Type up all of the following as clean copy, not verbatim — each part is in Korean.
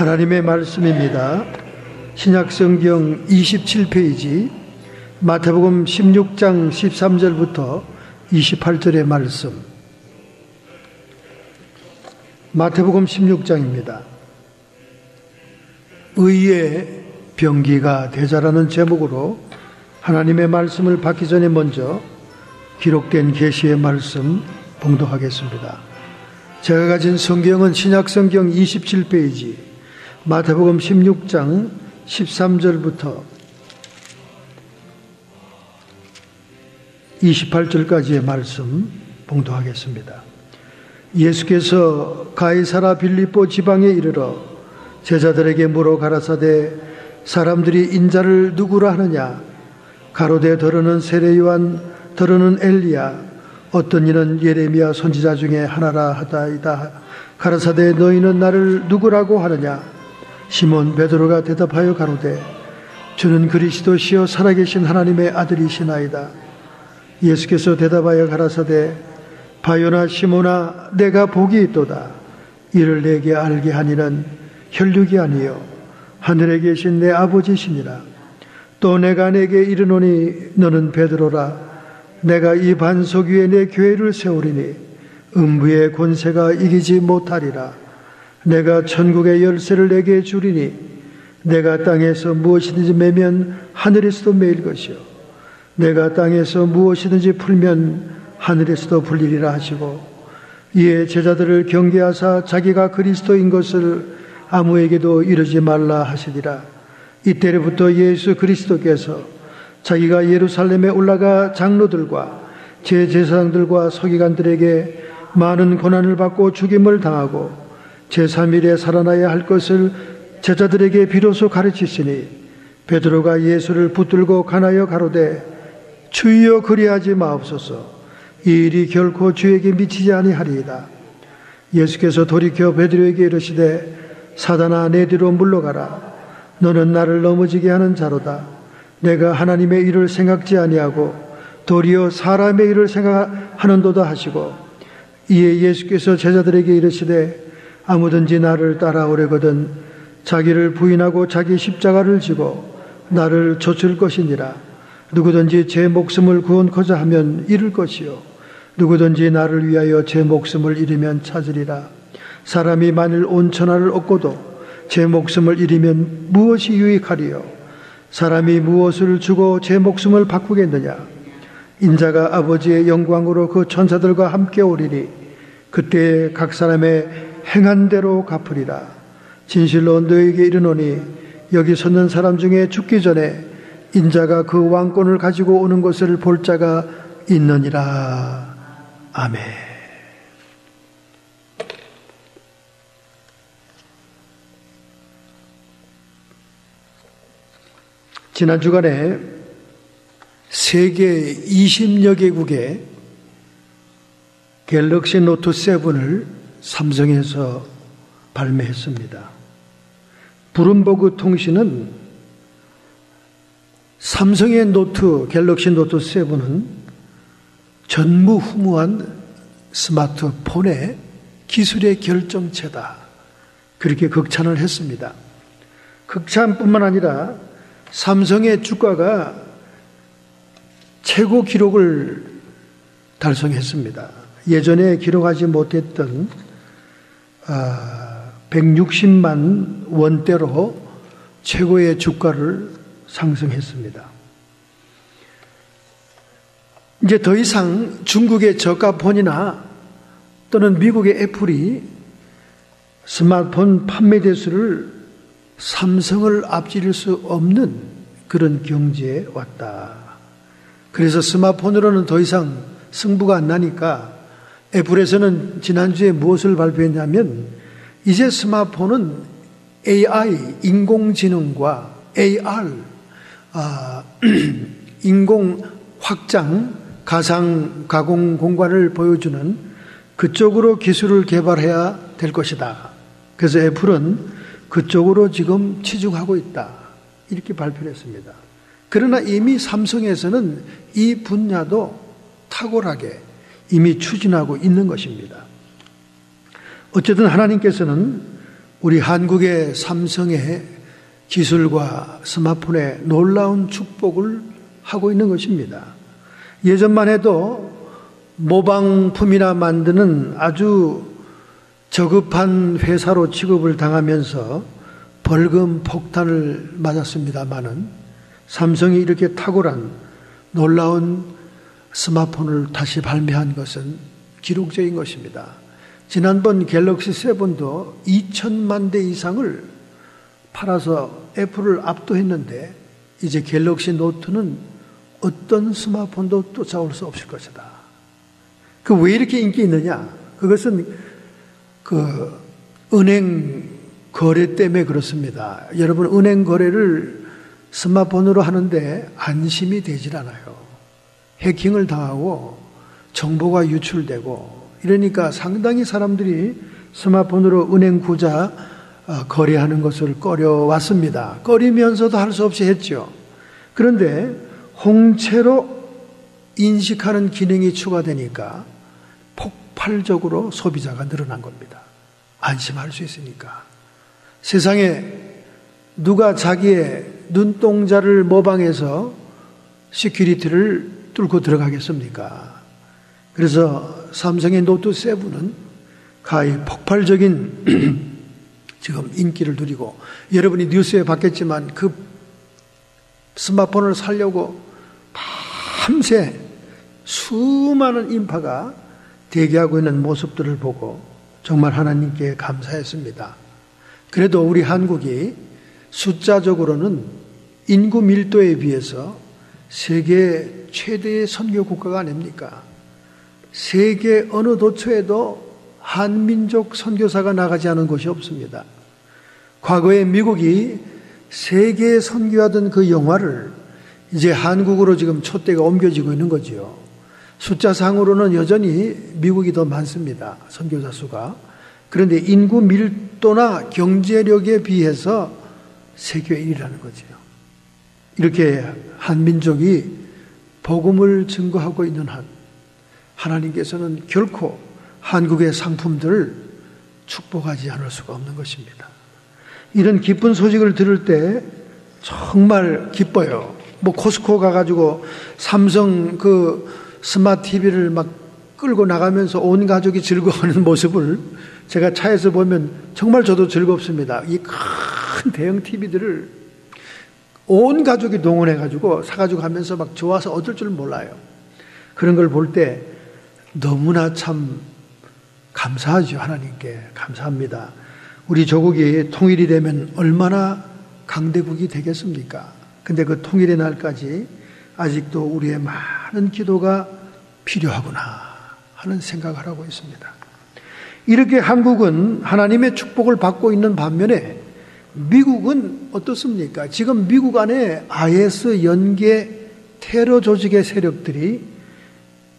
하나님의 말씀입니다. 신약성경 27페이지 마태복음 16장 13절부터 28절의 말씀. 마태복음 16장입니다. 의의 병기가 되자라는 제목으로 하나님의 말씀을 받기 전에 먼저 기록된 계시의 말씀 봉독하겠습니다. 제가 가진 성경은 신약성경 27페이지 마태복음 16장 13절부터 28절까지의 말씀 봉독하겠습니다. 예수께서 가이사라 빌립보 지방에 이르러 제자들에게 물어 가라사대 사람들이 인자를 누구라 하느냐? 가로되 더러는 세례 요한, 더러는 엘리야, 어떤 이는 예레미야 선지자 중에 하나라 하다이다. 가라사대 너희는 나를 누구라고 하느냐? 시몬 베드로가 대답하여 가로되 주는 그리스도시요 살아계신 하나님의 아들이시나이다. 예수께서 대답하여 가라사대 바요나 시몬아 내가 복이 있도다. 이를 내게 알게 하니는 혈육이 아니요 하늘에 계신 내 아버지시니라. 또 내가 내게 이르노니 너는 베드로라. 내가 이 반석 위에 내 교회를 세우리니 음부의 권세가 이기지 못하리라. 내가 천국의 열쇠를 내게 주리니 내가 땅에서 무엇이든지 매면 하늘에서도 매일 것이요 내가 땅에서 무엇이든지 풀면 하늘에서도 풀리리라 하시고 이에 제자들을 경계하사 자기가 그리스도인 것을 아무에게도 이르지 말라 하시니라. 이때로부터 예수 그리스도께서 자기가 예루살렘에 올라가 장로들과 제제사장들과 서기관들에게 많은 고난을 받고 죽임을 당하고 제3일에 살아나야 할 것을 제자들에게 비로소 가르치시니 베드로가 예수를 붙들고 가나여 가로되 주여 그리하지 마옵소서. 이 일이 결코 주에게 미치지 아니하리이다. 예수께서 돌이켜 베드로에게 이르시되 사단아 내 뒤로 물러가라. 너는 나를 넘어지게 하는 자로다. 내가 하나님의 일을 생각지 아니하고 도리어 사람의 일을 생각하는도다 하시고 이에 예수께서 제자들에게 이르시되 아무든지 나를 따라오려거든 자기를 부인하고 자기 십자가를 지고 나를 좇을 것이니라. 누구든지 제 목숨을 구원코자 하면 잃을 것이요 누구든지 나를 위하여 제 목숨을 잃으면 찾으리라. 사람이 만일 온 천하를 얻고도 제 목숨을 잃으면 무엇이 유익하리요? 사람이 무엇을 주고 제 목숨을 바꾸겠느냐? 인자가 아버지의 영광으로 그 천사들과 함께 오리니 그때 각 사람의 행한 대로 갚으리라. 진실로 너에게 이르노니 여기 섰는 사람 중에 죽기 전에 인자가 그 왕권을 가지고 오는 것을 볼 자가 있느니라. 아멘. 지난 주간에 세계 20여 개국의 갤럭시 노트 7을 삼성에서 발매했습니다. 브룸버그 통신은 삼성의 갤럭시 노트 7은 전무후무한 스마트폰의 기술의 결정체다. 그렇게 극찬을 했습니다. 극찬뿐만 아니라 삼성의 주가가 최고 기록을 달성했습니다. 예전에 기록하지 못했던 160만 원대로 최고의 주가를 상승했습니다. 이제 더 이상 중국의 저가폰이나 또는 미국의 애플이 스마트폰 판매 대수를 삼성을 앞지를 수 없는 그런 경지에 왔다. 그래서 스마트폰으로는 더 이상 승부가 안 나니까 애플에서는 지난주에 무엇을 발표했냐면 이제 스마트폰은 AI, 인공지능과 AR, 인공 확장, 가상 가공 공간을 보여주는 그쪽으로 기술을 개발해야 될 것이다. 그래서 애플은 그쪽으로 지금 치중하고 있다. 이렇게 발표를 했습니다. 그러나 이미 삼성에서는 이 분야도 탁월하게 이미 추진하고 있는 것입니다. 어쨌든 하나님께서는 우리 한국의 삼성의 기술과 스마트폰의 놀라운 축복을 하고 있는 것입니다. 예전만 해도 모방품이나 만드는 아주 저급한 회사로 취급을 당하면서 벌금 폭탄을 맞았습니다마는 삼성이 이렇게 탁월한 놀라운 스마트폰을 다시 발매한 것은 기록적인 것입니다. 지난번 갤럭시 7도 2천만 대 이상을 팔아서 애플을 압도했는데 이제 갤럭시 노트는 어떤 스마트폰도 쫓아올 수 없을 것이다. 그 왜 이렇게 인기 있느냐? 그것은 그 은행 거래 때문에 그렇습니다. 여러분, 은행 거래를 스마트폰으로 하는데 안심이 되질 않아요. 해킹을 당하고 정보가 유출되고 이러니까 상당히 사람들이 스마트폰으로 은행 구자 거래하는 것을 꺼려왔습니다. 꺼리면서도 할 수 없이 했죠. 그런데 홍채로 인식하는 기능이 추가되니까 폭발적으로 소비자가 늘어난 겁니다. 안심할 수 있으니까. 세상에 누가 자기의 눈동자를 모방해서 시큐리티를 뚫고 들어가겠습니까? 그래서 삼성의 노트 7은 가히 폭발적인 지금 인기를 누리고, 여러분이 뉴스에 봤겠지만 그 스마트폰을 사려고 밤새 수많은 인파가 대기하고 있는 모습들을 보고 정말 하나님께 감사했습니다. 그래도 우리 한국이 숫자적으로는 인구 밀도에 비해서 세계 최대의 선교 국가가 아닙니까? 세계 어느 도처에도 한민족 선교사가 나가지 않은 곳이 없습니다. 과거에 미국이 세계에 선교하던 그 영화를 이제 한국으로 지금 촛대가 옮겨지고 있는 거지요. 숫자상으로는 여전히 미국이 더 많습니다. 선교사 수가. 그런데 인구 밀도나 경제력에 비해서 세계 1위라는 거지요. 이렇게 한민족이 복음을 증거하고 있는 한 하나님께서는 결코 한국의 상품들을 축복하지 않을 수가 없는 것입니다. 이런 기쁜 소식을 들을 때 정말 기뻐요. 뭐 코스코 가가지고 삼성 그 스마트 TV를 막 끌고 나가면서 온 가족이 즐거워하는 모습을 제가 차에서 보면 정말 저도 즐겁습니다. 이 큰 대형 TV들을 온 가족이 동원해가지고 사가지고 가면서 막 좋아서 얻을 줄 몰라요. 그런 걸 볼 때 너무나 참 감사하죠. 하나님께 감사합니다. 우리 조국이 통일이 되면 얼마나 강대국이 되겠습니까? 근데 그 통일의 날까지 아직도 우리의 많은 기도가 필요하구나 하는 생각을 하고 있습니다. 이렇게 한국은 하나님의 축복을 받고 있는 반면에 미국은 어떻습니까? 지금 미국 안에 IS 연계 테러 조직의 세력들이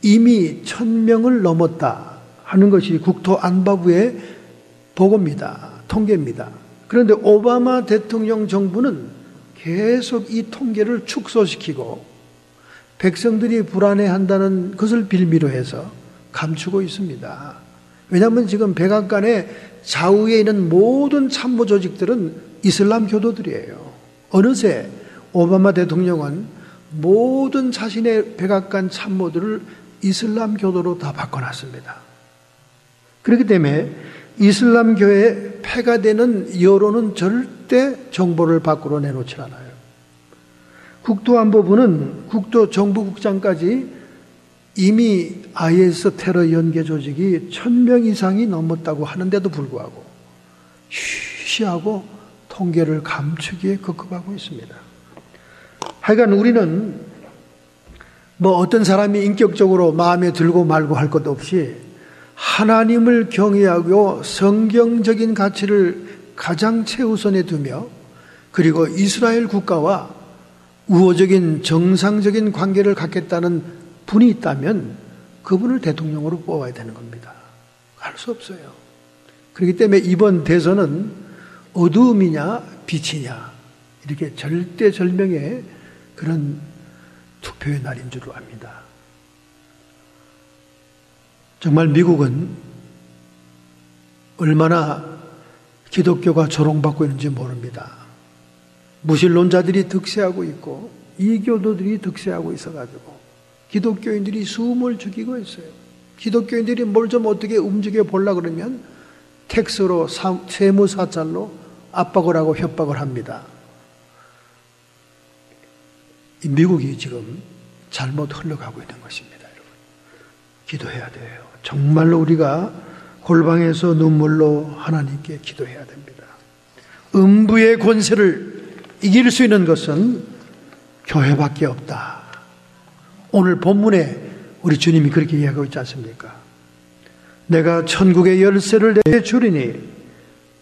이미 1000명을 넘었다 하는 것이 국토안보부의 보고입니다. 통계입니다. 그런데 오바마 대통령 정부는 계속 이 통계를 축소시키고 백성들이 불안해한다는 것을 빌미로 해서 감추고 있습니다. 왜냐하면 지금 백악관의 좌우에 있는 모든 참모 조직들은 이슬람 교도들이에요. 어느새 오바마 대통령은 모든 자신의 백악관 참모들을 이슬람 교도로 다 바꿔놨습니다. 그렇기 때문에 이슬람교에 폐가 되는 여론은 절대 정보를 밖으로 내놓지 않아요. 국토안보부는 국토정보국장까지 이미 IS 테러 연계 조직이 1000명 이상이 넘었다고 하는데도 불구하고 쉬쉬하고 통계를 감추기에 급급하고 있습니다. 하여간 우리는 뭐 어떤 사람이 인격적으로 마음에 들고 말고 할 것 없이 하나님을 경외하고 성경적인 가치를 가장 최우선에 두며 그리고 이스라엘 국가와 우호적인 정상적인 관계를 갖겠다는 분이 있다면 그분을 대통령으로 뽑아야 되는 겁니다. 할 수 없어요. 그렇기 때문에 이번 대선은 어두움이냐 빛이냐 이렇게 절대절명의 그런 투표의 날인 줄 압니다. 정말 미국은 얼마나 기독교가 조롱받고 있는지 모릅니다. 무신론자들이 득세하고 있고 이교도들이 득세하고 있어가지고 기독교인들이 숨을 죽이고 있어요. 기독교인들이 뭘 좀 어떻게 움직여 보려고 그러면 텍스로 세무사찰로 압박을 하고 협박을 합니다. 이 미국이 지금 잘못 흘러가고 있는 것입니다. 여러분, 기도해야 돼요. 정말로 우리가 골방에서 눈물로 하나님께 기도해야 됩니다. 음부의 권세를 이길 수 있는 것은 교회밖에 없다. 오늘 본문에 우리 주님이 그렇게 이야기하고 있지 않습니까? 내가 천국의 열쇠를 내게 주리니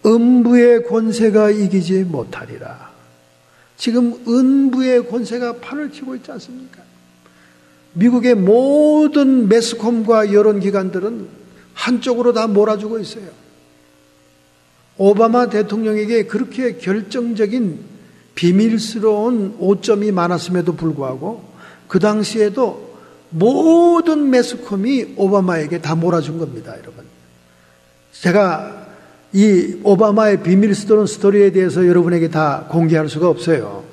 음부의 권세가 이기지 못하리라. 지금 음부의 권세가 판을 치고 있지 않습니까? 미국의 모든 매스컴과 여론기관들은 한쪽으로 다 몰아주고 있어요. 오바마 대통령에게 그렇게 결정적인 비밀스러운 오점이 많았음에도 불구하고 그 당시에도 모든 매스컴이 오바마에게 다 몰아준 겁니다, 여러분. 제가 이 오바마의 비밀스러운 스토리에 대해서 여러분에게 다 공개할 수가 없어요.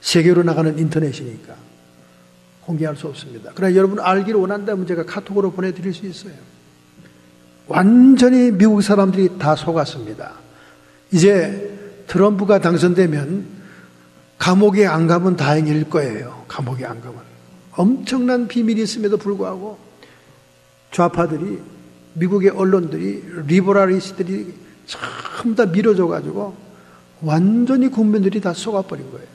세계로 나가는 인터넷이니까 공개할 수 없습니다. 그러나 여러분 알기를 원한다면 제가 카톡으로 보내드릴 수 있어요. 완전히 미국 사람들이 다 속았습니다. 이제 트럼프가 당선되면 감옥에 안 가면 다행일 거예요. 감옥에 안 가면. 엄청난 비밀이 있음에도 불구하고 좌파들이, 미국의 언론들이, 리버럴리스트들이 전부 다 밀어줘가지고 완전히 국민들이 다 속아버린 거예요.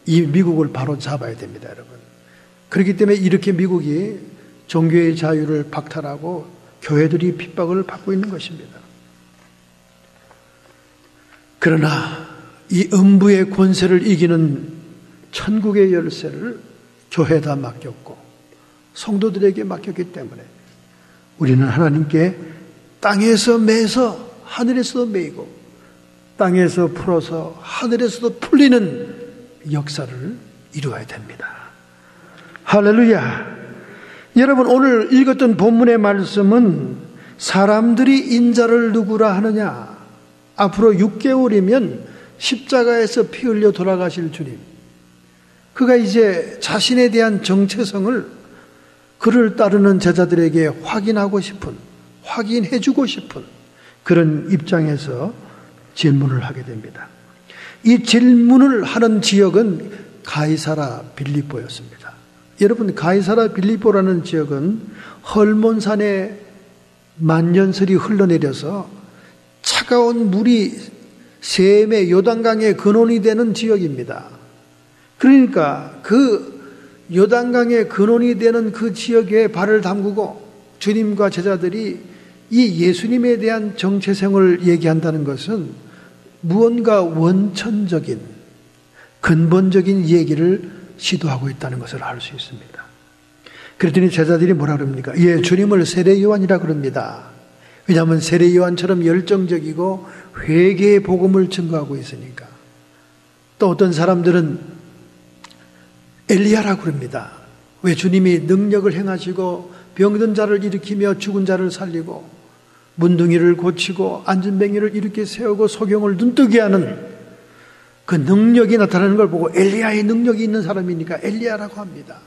이 미국을 바로 잡아야 됩니다, 여러분. 그렇기 때문에 이렇게 미국이 종교의 자유를 박탈하고 교회들이 핍박을 받고 있는 것입니다. 그러나 이 음부의 권세를 이기는 천국의 열쇠를 교회에다 맡겼고 성도들에게 맡겼기 때문에 우리는 하나님께 땅에서 매서 하늘에서도 매이고 땅에서 풀어서 하늘에서도 풀리는 역사를 이루어야 됩니다. 할렐루야. 여러분, 오늘 읽었던 본문의 말씀은 사람들이 인자를 누구라 하느냐, 앞으로 6개월이면 십자가에서 피 흘려 돌아가실 주님, 그가 이제 자신에 대한 정체성을 그를 따르는 제자들에게 확인해주고 싶은 그런 입장에서 질문을 하게 됩니다. 이 질문을 하는 지역은 가이사라 빌립보였습니다. 여러분, 가이사라 빌립보라는 지역은 헐몬산에 만년설이 흘러내려서 차가운 물이 샘의 요단강의 근원이 되는 지역입니다. 그러니까 그 요단강의 근원이 되는 그 지역에 발을 담그고 주님과 제자들이 이 예수님에 대한 정체성을 얘기한다는 것은 무언가 원천적인 근본적인 얘기를 시도하고 있다는 것을 알 수 있습니다. 그랬더니 제자들이 뭐라 그럽니까? 예, 주님을 세례요한이라 그럽니다. 왜냐하면 세례요한처럼 열정적이고 회개의 복음을 증거하고 있으니까. 또 어떤 사람들은 엘리야라고 그럽니다. 왜 주님이 능력을 행하시고 병든 자를 일으키며 죽은 자를 살리고 문둥이를 고치고 안진뱅이를 이렇게 세우고 소경을 눈뜨게 하는 그 능력이 나타나는 걸 보고 엘리야의 능력이 있는 사람이니까 엘리야라고 합니다.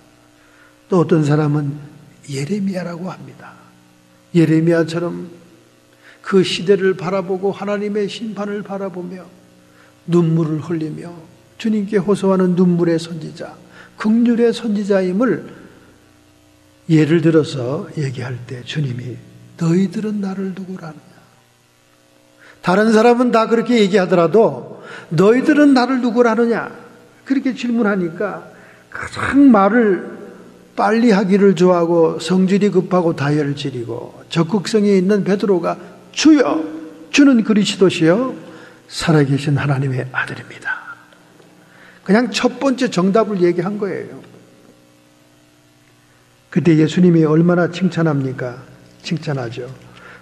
또 어떤 사람은 예레미야라고 합니다. 예레미야처럼 그 시대를 바라보고 하나님의 심판을 바라보며 눈물을 흘리며 주님께 호소하는 눈물의 선지자, 긍휼의 선지자임을 예를 들어서 얘기할 때 주님이 너희들은 나를 누구라 하느냐. 다른 사람은 다 그렇게 얘기하더라도 너희들은 나를 누구라 하느냐 그렇게 질문하니까 가장 말을 빨리 하기를 좋아하고 성질이 급하고 다혈질이고 적극성이 있는 베드로가 주여, 주는 그리스도시요 살아계신 하나님의 아들입니다. 그냥 첫 번째 정답을 얘기한 거예요. 그때 예수님이 얼마나 칭찬합니까? 칭찬하죠.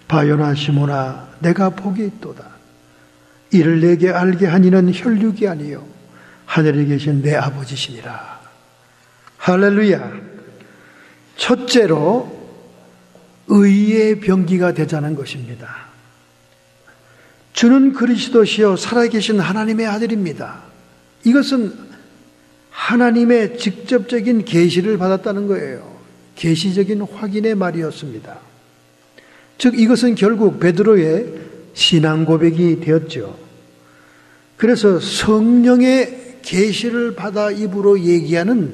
바요나 시모나 내가 복이 있도다. 이를 내게 알게 하니는 혈육이 아니요 하늘에 계신 내 아버지시니라. 할렐루야. 첫째로 의의 병기가 되자는 것입니다. 주는 그리스도시요 살아계신 하나님의 아들입니다. 이것은 하나님의 직접적인 계시를 받았다는 거예요. 계시적인 확인의 말이었습니다. 즉 이것은 결국 베드로의 신앙 고백이 되었죠. 그래서 성령의 계시를 받아 입으로 얘기하는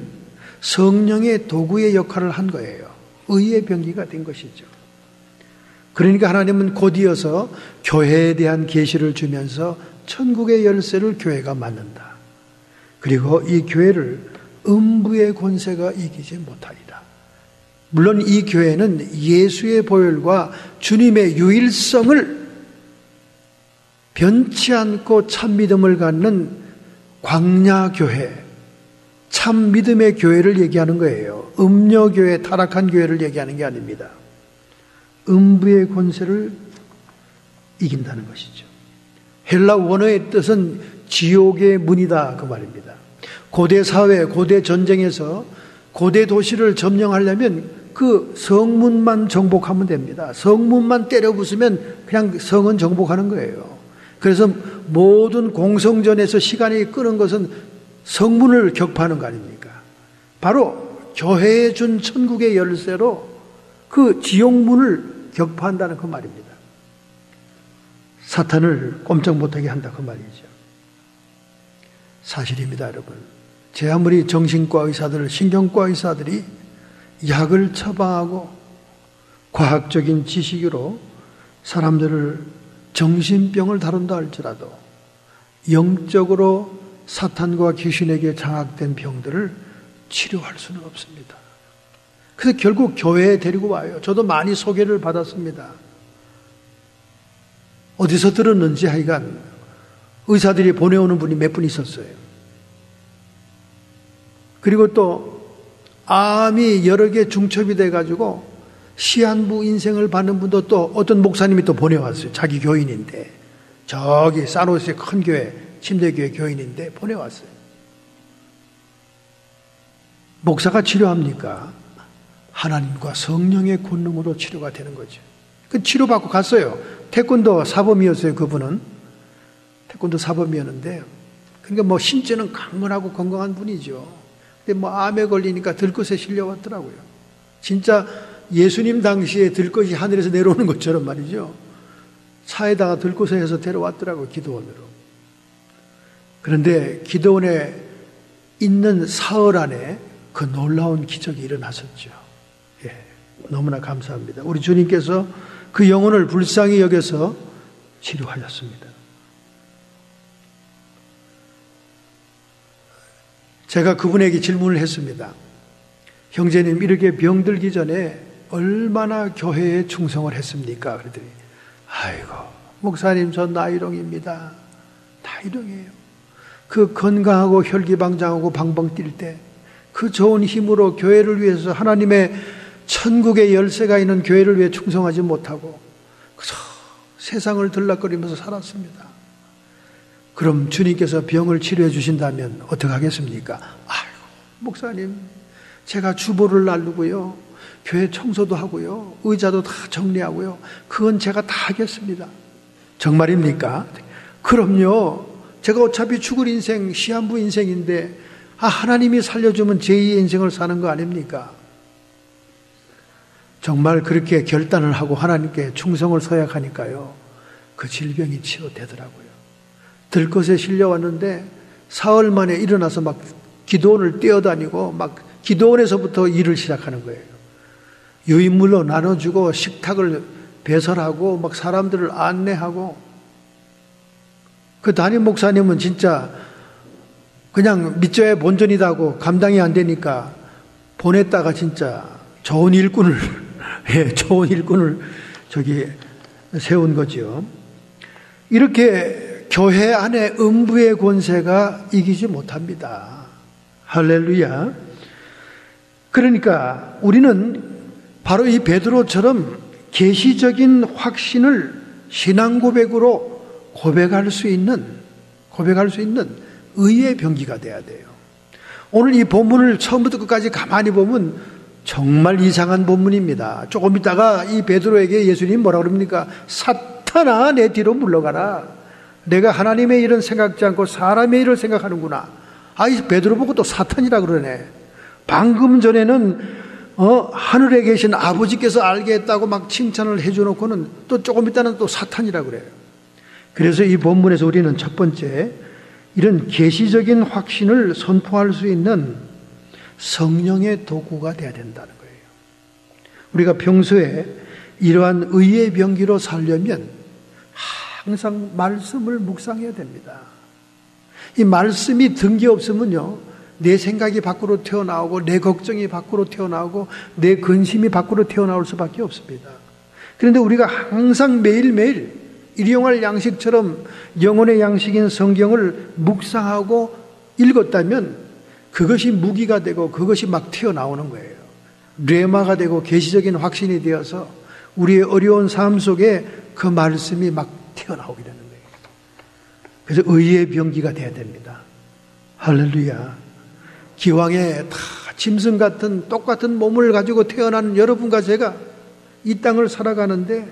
성령의 도구의 역할을 한 거예요. 의의 병기가 된 것이죠. 그러니까 하나님은 곧이어서 교회에 대한 계시를 주면서 천국의 열쇠를 교회가 맡는다. 그리고 이 교회를 음부의 권세가 이기지 못하리라. 물론 이 교회는 예수의 보혈과 주님의 유일성을 변치 않고 참 믿음을 갖는 광야교회, 참 믿음의 교회를 얘기하는 거예요. 음녀교회, 타락한 교회를 얘기하는 게 아닙니다. 음부의 권세를 이긴다는 것이죠. 헬라 원어의 뜻은 지옥의 문이다 그 말입니다. 고대 사회, 고대 전쟁에서 고대 도시를 점령하려면 그 성문만 정복하면 됩니다. 성문만 때려 부수면 그냥 성은 정복하는 거예요. 그래서 모든 공성전에서 시간이 끄는 것은 성문을 격파하는 거 아닙니까? 바로 교회에 준 천국의 열쇠로 그 지옥문을 격파한다는 그 말입니다. 사탄을 꼼짝 못하게 한다 그 말이죠. 사실입니다, 여러분. 제 아무리 정신과 의사들, 신경과 의사들이 약을 처방하고 과학적인 지식으로 사람들을 정신병을 다룬다 할지라도 영적으로 사탄과 귀신에게 장악된 병들을 치료할 수는 없습니다. 그래서 결국 교회에 데리고 와요. 저도 많이 소개를 받았습니다. 어디서 들었는지 하여간 의사들이 보내오는 분이 몇 분 있었어요. 그리고 또 암이 여러 개 중첩이 돼가지고 시한부 인생을 받는 분도 또 어떤 목사님이 또 보내왔어요. 자기 교인인데 저기 사노스의 큰 교회, 침대교회 교인인데 보내왔어요. 목사가 치료합니까? 하나님과 성령의 권능으로 치료가 되는 거죠. 그 치료받고 갔어요. 태권도 사범이었어요. 그분은 태권도 사범이었는데, 그러니까 뭐 신체는 강건하고 건강한 분이죠. 근데 뭐 암에 걸리니까 들것에 실려왔더라고요. 진짜 예수님 당시에 들것이 하늘에서 내려오는 것처럼 말이죠. 차에다가 들것에 해서 데려왔더라고요. 기도원으로. 그런데 기도원에 있는 사흘 안에 그 놀라운 기적이 일어났었죠. 예, 너무나 감사합니다. 우리 주님께서 그 영혼을 불쌍히 여겨서 치료하셨습니다. 제가 그분에게 질문을 했습니다. 형제님, 이렇게 병들기 전에 얼마나 교회에 충성을 했습니까? 그랬더니 아이고 목사님, 저 나이롱입니다. 나이롱이에요. 그 건강하고 혈기방장하고 방방 뛸 때 그 좋은 힘으로 교회를 위해서 하나님의 천국의 열쇠가 있는 교회를 위해 충성하지 못하고 그저 세상을 들락거리면서 살았습니다. 그럼 주님께서 병을 치료해 주신다면 어떻게 하겠습니까? 아이고 목사님, 제가 주보를 나르고요, 교회 청소도 하고요, 의자도 다 정리하고요, 그건 제가 다 하겠습니다. 정말입니까? 그럼요. 제가 어차피 죽을 인생, 시한부 인생인데 하나님이 살려주면 제2의 인생을 사는 거 아닙니까? 정말 그렇게 결단을 하고 하나님께 충성을 서약하니까요, 그 질병이 치료되더라고요. 들것에 실려왔는데 사흘 만에 일어나서 막 기도원을 뛰어다니고 막 기도원에서부터 일을 시작하는 거예요. 유인물로 나눠주고 식탁을 배설하고 막 사람들을 안내하고. 그 담임 목사님은 진짜 그냥 믿져야 본전이다고 감당이 안 되니까 보냈다가 진짜 좋은 일꾼을 좋은 일꾼을 세운 거죠. 이렇게 교회 안에 음부의 권세가 이기지 못합니다. 할렐루야. 그러니까 우리는 바로 이 베드로처럼 계시적인 확신을 신앙 고백으로 고백할 수 있는 의의 병기가 돼야 돼요. 오늘 이 본문을 처음부터 끝까지 가만히 보면 정말 이상한 본문입니다. 조금 있다가 이 베드로에게 예수님이 뭐라 그럽니까? 사탄 사탄아, 내 뒤로 물러가라. 내가 하나님의 일은 생각지 않고 사람의 일을 생각하는구나. 이 베드로 보고 또 사탄이라 그러네. 방금 전에는 하늘에 계신 아버지께서 알게 했다고 막 칭찬을 해줘놓고는 또 조금 있다는 또 사탄이라 그래요. 그래서 이 본문에서 우리는 첫 번째, 이런 계시적인 확신을 선포할 수 있는 성령의 도구가 되어야 된다는 거예요. 우리가 평소에 이러한 의의 병기로 살려면 항상 말씀을 묵상해야 됩니다. 이 말씀이 든 게 없으면요, 내 생각이 밖으로 튀어나오고 내 걱정이 밖으로 튀어나오고 내 근심이 밖으로 튀어나올 수밖에 없습니다. 그런데 우리가 항상 매일매일 일용할 양식처럼 영혼의 양식인 성경을 묵상하고 읽었다면 그것이 무기가 되고 그것이 막 튀어나오는 거예요. 뇌마가 되고 계시적인 확신이 되어서 우리의 어려운 삶 속에 그 말씀이 막 튀어나오게 되는 거예요. 그래서 의의 병기가 되어야 됩니다. 할렐루야. 기왕에 다 짐승 같은 똑같은 몸을 가지고 태어난 여러분과 제가 이 땅을 살아가는데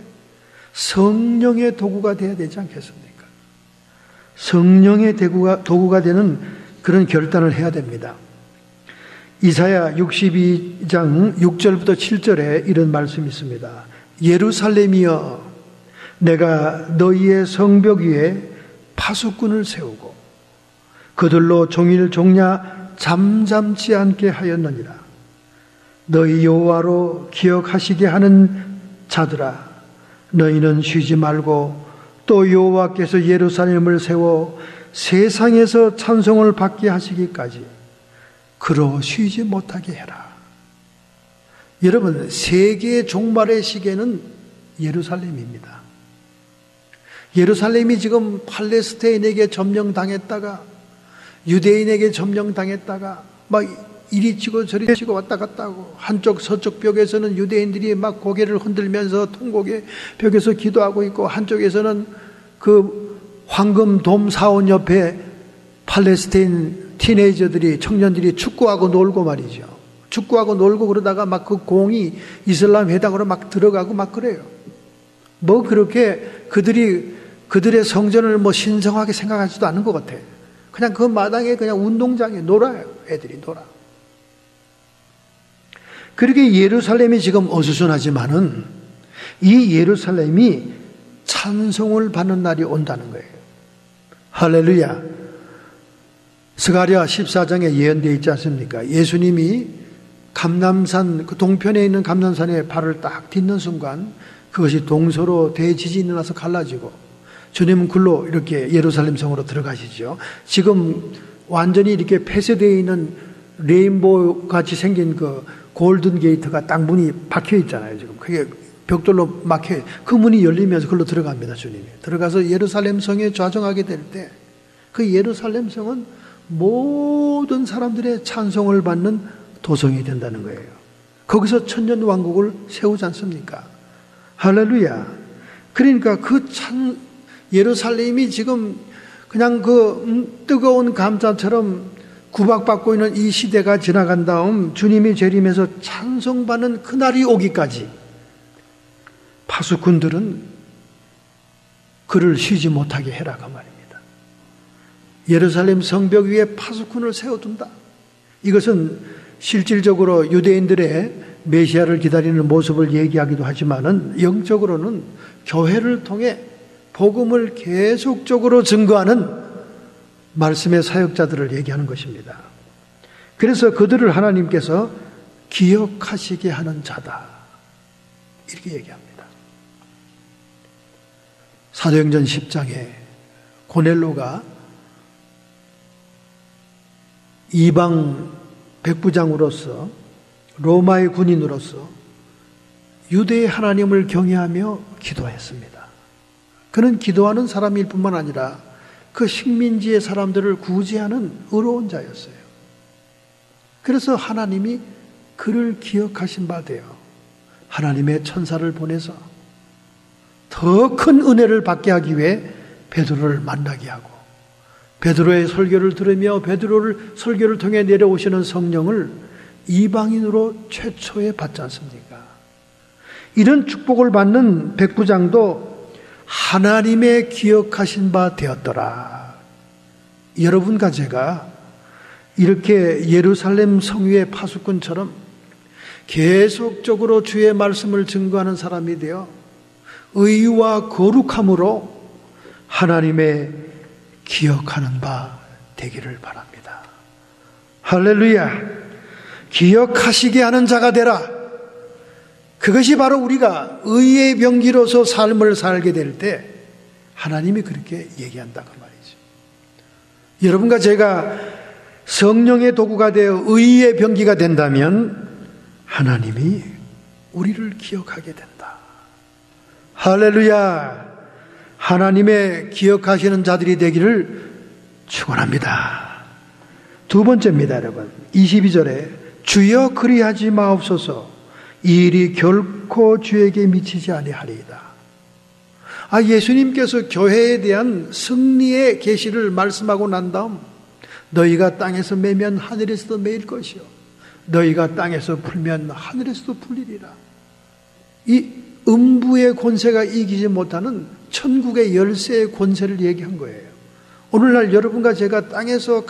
성령의 도구가 되어야 되지 않겠습니까? 성령의 도구가 되는 그런 결단을 해야 됩니다. 이사야 62장 6절부터 7절에 이런 말씀이 있습니다. 예루살렘이여, 내가 너희의 성벽 위에 파수꾼을 세우고 그들로 종일 종야 잠잠치 않게 하였느니라. 너희 여호와로 기억하시게 하는 자들아, 너희는 쉬지 말고 또 여호와께서 예루살렘을 세워 세상에서 찬송을 받게 하시기까지 그로 쉬지 못하게 해라. 여러분, 세계의 종말의 시계는 예루살렘입니다. 예루살렘이 지금 팔레스타인에게 점령당했다가 유대인에게 점령당했다가 막 이리 치고 저리 치고 왔다 갔다 하고, 한쪽 서쪽 벽에서는 유대인들이 막 고개를 흔들면서 통곡의 벽에서 기도하고 있고, 한쪽에서는 그 황금 돔 사원 옆에 팔레스타인 티네이저들이, 청년들이 축구하고 놀고 말이죠. 축구하고 놀고 그러다가 막 그 공이 이슬람 회당으로 막 들어가고 막 그래요. 뭐 그렇게 그들의 성전을 뭐 신성하게 생각하지도 않은 것 같아. 그냥 그 마당에 그냥 운동장에 놀아요. 애들이 놀아. 그렇게 예루살렘이 지금 어수선하지만은 이 예루살렘이 찬송을 받는 날이 온다는 거예요. 할렐루야. 스가랴 14장에 예언되어 있지 않습니까? 예수님이 감람산, 그 동편에 있는 감람산에 발을 딱 딛는 순간 그것이 동서로 대지진이 나서 갈라지고 주님은 글로 이렇게 예루살렘 성으로 들어가시죠. 지금 완전히 이렇게 폐쇄되어 있는 레인보우 같이 생긴 그 골든 게이트가 딱 문이 박혀 있잖아요. 지금 그게 벽돌로 막혀, 그 문이 열리면서 글로 들어갑니다. 주님이 들어가서 예루살렘 성에 좌정하게 될 때 그 예루살렘 성은 모든 사람들의 찬송을 받는 도성이 된다는 거예요. 거기서 천년 왕국을 세우지 않습니까? 할렐루야. 그러니까 예루살렘이 지금 그냥 그 뜨거운 감자처럼 구박받고 있는 이 시대가 지나간 다음 주님이 재림해서 찬송받는 그날이 오기까지 파수꾼들은 그를 쉬지 못하게 해라, 그 말입니다. 예루살렘 성벽 위에 파수꾼을 세워둔다. 이것은 실질적으로 유대인들의 메시아를 기다리는 모습을 얘기하기도 하지만은 영적으로는 교회를 통해 복음을 계속적으로 증거하는 말씀의 사역자들을 얘기하는 것입니다. 그래서 그들을 하나님께서 기억하시게 하는 자다, 이렇게 얘기합니다. 사도행전 10장에 고넬로가 이방 백부장으로서, 로마의 군인으로서 유대의 하나님을 경외하며 기도했습니다. 그는 기도하는 사람일 뿐만 아니라 그 식민지의 사람들을 구제하는 의로운 자였어요. 그래서 하나님이 그를 기억하신 바 되어 하나님의 천사를 보내서 더 큰 은혜를 받게 하기 위해 베드로를 만나게 하고, 베드로의 설교를 들으며 베드로를 설교를 통해 내려오시는 성령을 이방인으로 최초에 받지 않습니까? 이런 축복을 받는 백부장도 하나님의 기억하신 바 되었더라. 여러분과 제가 이렇게 예루살렘 성위의 파수꾼처럼 계속적으로 주의 말씀을 증거하는 사람이 되어 의와 거룩함으로 하나님의 기억하는 바 되기를 바랍니다. 할렐루야. 기억하시게 하는 자가 되라. 그것이 바로 우리가 의의 병기로서 삶을 살게 될 때 하나님이 그렇게 얘기한다 그 말이죠. 여러분과 제가 성령의 도구가 되어 의의 병기가 된다면 하나님이 우리를 기억하게 된다. 할렐루야. 하나님의 기억하시는 자들이 되기를 축원합니다. 두 번째입니다, 여러분. 22절에 주여 그리하지 마옵소서. 이 일이 결코 주에게 미치지 아니하리이다. 예수님께서 교회에 대한 승리의 계시를 말씀하고 난 다음 너희가 땅에서 매면 하늘에서도 매일 것이요 너희가 땅에서 풀면 하늘에서도 풀리리라. 이 음부의 권세가 이기지 못하는 천국의 열쇠의 권세를 얘기한 거예요. 오늘날 여러분과 제가 땅에서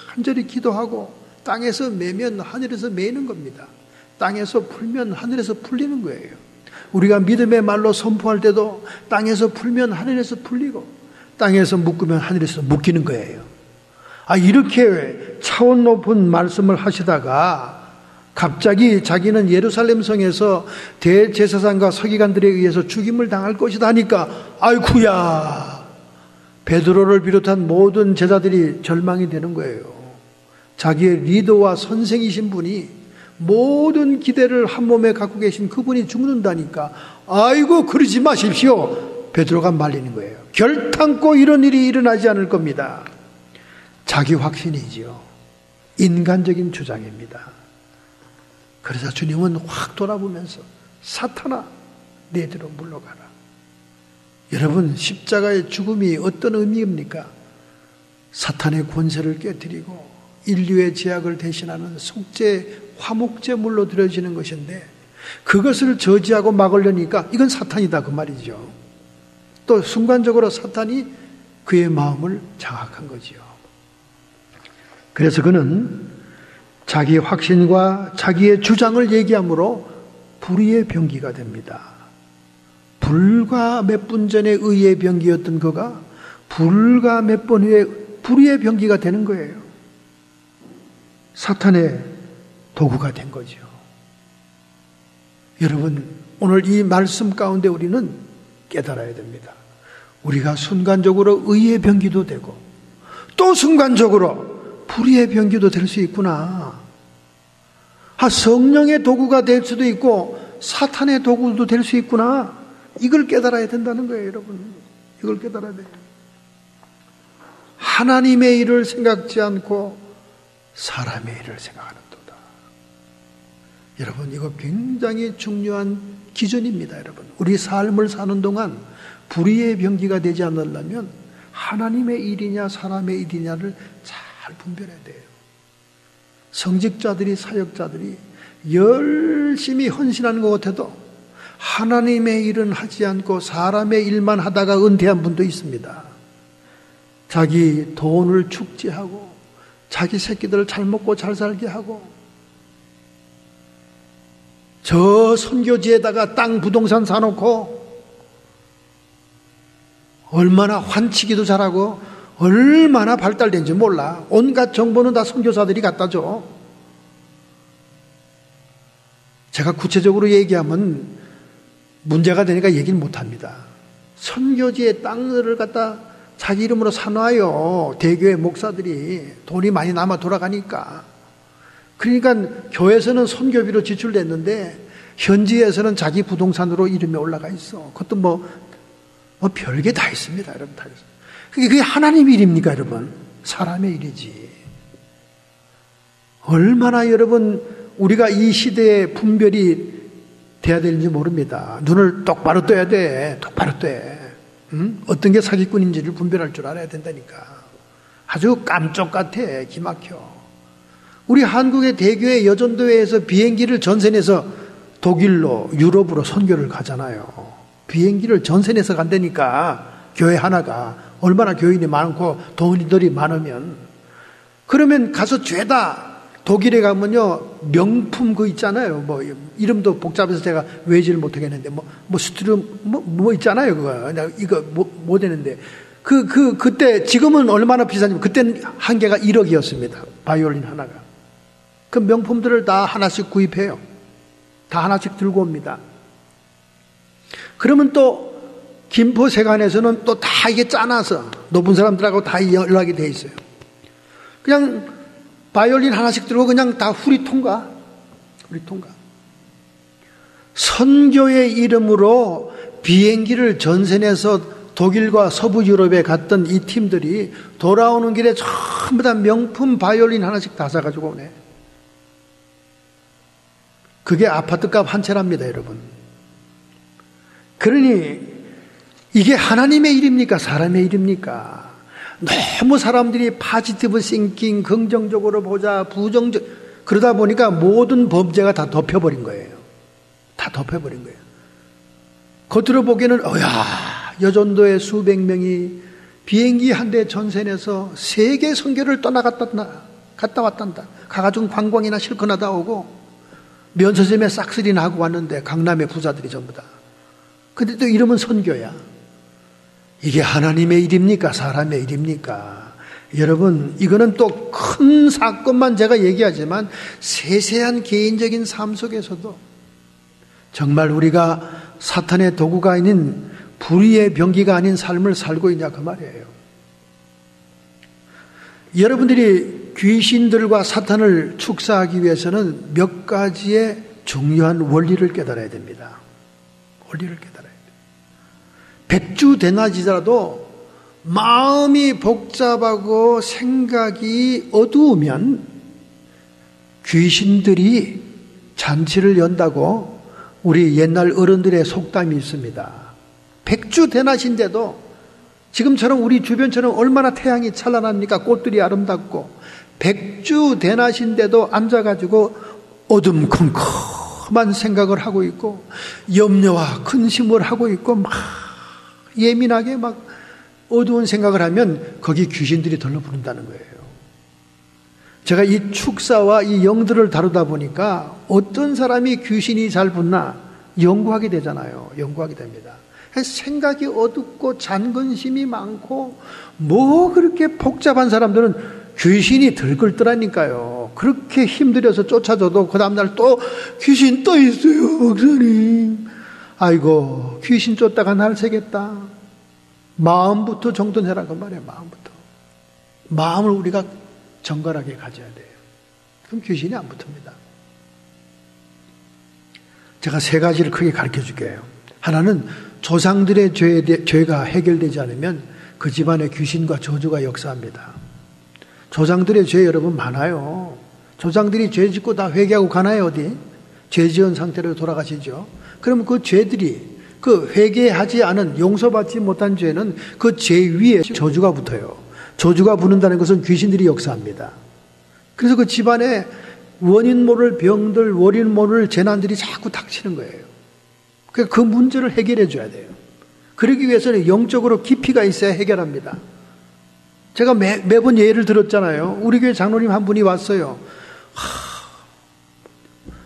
간절히 기도하고 땅에서 매면 하늘에서 매는 겁니다. 땅에서 풀면 하늘에서 풀리는 거예요. 우리가 믿음의 말로 선포할 때도 땅에서 풀면 하늘에서 풀리고 땅에서 묶으면 하늘에서 묶이는 거예요. 이렇게 차원 높은 말씀을 하시다가 갑자기 자기는 예루살렘 성에서 대제사장과 서기관들에 의해서 죽임을 당할 것이다 하니까 아이쿠야, 베드로를 비롯한 모든 제자들이 절망이 되는 거예요. 자기의 리더와 선생이신 분이 모든 기대를 한 몸에 갖고 계신 그분이 죽는다니까 아이고 그러지 마십시오. 베드로가 말리는 거예요. 결탄코 이런 일이 일어나지 않을 겁니다. 자기 확신이지요. 인간적인 주장입니다. 그래서 주님은 확 돌아보면서 사탄아 내게로 물러가라. 여러분, 십자가의 죽음이 어떤 의미입니까? 사탄의 권세를 깨뜨리고 인류의 죄악을 대신하는 속죄 화목제물로 드려지는 것인데 그것을 저지하고 막으려니까 이건 사탄이다 그 말이죠. 또 순간적으로 사탄이 그의 마음을 장악한 거지요. 그래서 그는 자기 확신과 자기의 주장을 얘기함으로 불의의 병기가 됩니다. 불과 몇 분 전에 의의 병기였던 그가 불과 몇 번 후에 불의의 병기가 되는 거예요. 사탄의 도구가 된 거죠. 여러분, 오늘 이 말씀 가운데 우리는 깨달아야 됩니다. 우리가 순간적으로 의의 병기도 되고 또 순간적으로 불의의 병기도 될 수 있구나. 성령의 도구가 될 수도 있고 사탄의 도구도 될 수 있구나. 이걸 깨달아야 된다는 거예요, 여러분. 이걸 깨달아야 돼요. 하나님의 일을 생각지 않고 사람의 일을 생각하는 도다. 여러분, 이거 굉장히 중요한 기준입니다, 여러분. 우리 삶을 사는 동안 불의의 병기가 되지 않으려면 하나님의 일이냐 사람의 일이냐를 잘 분별해야 돼요. 성직자들이, 사역자들이 열심히 헌신하는 것 같아도 하나님의 일은 하지 않고 사람의 일만 하다가 은퇴한 분도 있습니다. 자기 돈을 축제하고 자기 새끼들을 잘 먹고 잘 살게 하고 저 선교지에다가 땅 부동산 사놓고 얼마나 환치기도 잘하고 얼마나 발달된지 몰라. 온갖 정보는 다 선교사들이 갖다 줘. 제가 구체적으로 얘기하면 문제가 되니까 얘기를 못합니다. 선교지에 땅을 갖다 자기 이름으로 사놔요. 대교회 목사들이. 돈이 많이 남아 돌아가니까. 그러니까 교회에서는 선교비로 지출됐는데 현지에서는 자기 부동산으로 이름이 올라가 있어. 그것도 뭐 별게 다 있습니다, 여러분. 다 있습니다. 그게 하나님의 일입니까, 여러분? 사람의 일이지. 얼마나 여러분 우리가 이 시대에 분별이 돼야 되는지 모릅니다. 눈을 똑바로 떠야 돼. 똑바로 떠야. 어떤 게 사기꾼인지를 분별할 줄 알아야 된다니까. 아주 깜짝 같아. 기막혀. 우리 한국의 대교회 여전도회에서 비행기를 전선에서 독일로 유럽으로 선교를 가잖아요. 비행기를 전선에서 간다니까. 교회 하나가 얼마나 교인이 많고 돈들이 많으면. 그러면 가서 죄다. 독일에 가면요 명품 그 있잖아요. 뭐 이름도 복잡해서 제가 외지를 못하겠는데 뭐 스트룸 뭐 있잖아요. 그거 이거 못 되는데 그때 지금은 얼마나 비싼지 그때는 한계가 1억이었습니다. 바이올린 하나가. 그 명품들을 다 하나씩 구입해요. 다 하나씩 들고 옵니다. 그러면 또 김포세관에서는 또 다 이게 짜놔서 높은 사람들하고 다 연락이 돼 있어요. 그냥 바이올린 하나씩 들고 그냥 다 후리 통과. 선교의 이름으로 비행기를 전선해서 독일과 서부 유럽에 갔던 이 팀들이 돌아오는 길에 전부 다 명품 바이올린 하나씩 다 사가지고 오네. 그게 아파트값 한 채랍니다, 여러분. 그러니 이게 하나님의 일입니까? 사람의 일입니까? 너무 사람들이 파지티브 싱킹, 긍정적으로 보자, 부정적, 그러다 보니까 모든 범죄가 다 덮여버린 거예요. 다 덮여버린 거예요. 겉으로 보기에는, 여전도에 수백 명이 비행기 한 대 전선에서 세계 선교를 갔다 왔단다. 가가지고 관광이나 실컷 하다 오고, 면서점에 싹쓸이나 하고 왔는데, 강남의 부자들이 전부 다. 근데 또 이러면 선교야. 이게 하나님의 일입니까? 사람의 일입니까? 여러분, 이거는 또 큰 사건만 제가 얘기하지만 세세한 개인적인 삶 속에서도 정말 우리가 사탄의 도구가 아닌 불의의 병기가 아닌 삶을 살고 있냐 그 말이에요. 여러분들이 귀신들과 사탄을 축사하기 위해서는 몇 가지의 중요한 원리를 깨달아야 됩니다. 원리를 깨달아야 돼요. 백주대낮이라도 마음이 복잡하고 생각이 어두우면 귀신들이 잔치를 연다고 우리 옛날 어른들의 속담이 있습니다. 백주대낮인데도 지금처럼 우리 주변처럼 얼마나 태양이 찬란합니까? 꽃들이 아름답고 백주대낮인데도 앉아가지고 어둠컴컴한 생각을 하고 있고 염려와 근심을 하고 있고 막 예민하게 막 어두운 생각을 하면 거기 귀신들이 덜러붙는다는 거예요. 제가 이 축사와 이 영들을 다루다 보니까 어떤 사람이 귀신이 잘 붙나 연구하게 되잖아요. 연구하게 됩니다. 생각이 어둡고 잔근심이 많고 뭐 그렇게 복잡한 사람들은 귀신이 들끓더라니까요. 그렇게 힘들여서 쫓아줘도 그 다음날 또 귀신 또 있어요, 목사님. 아이고, 귀신 쫓다가 날 새겠다. 마음부터 정돈해라 그 말이에요. 마음부터. 마음을 우리가 정갈하게 가져야 돼요. 그럼 귀신이 안 붙습니다. 제가 세 가지를 크게 가르쳐 줄게요. 하나는 조상들의 죄가 해결되지 않으면 그 집안에 귀신과 저주가 역사합니다. 조상들의 죄 여러분 많아요. 조상들이 죄 짓고 다 회개하고 가나요 어디? 죄 지은 상태로 돌아가시죠. 그러면 그 죄들이 그 회개하지 않은 용서받지 못한 죄는 그 죄 위에 저주가 붙어요. 저주가 붙는다는 것은 귀신들이 역사합니다. 그래서 그 집안에 원인 모를 병들, 원인 모를 재난들이 자꾸 닥치는 거예요. 그 문제를 해결해 줘야 돼요. 그러기 위해서는 영적으로 깊이가 있어야 해결합니다. 제가 매번 예를 들었잖아요. 우리 교회 장로님 한 분이 왔어요.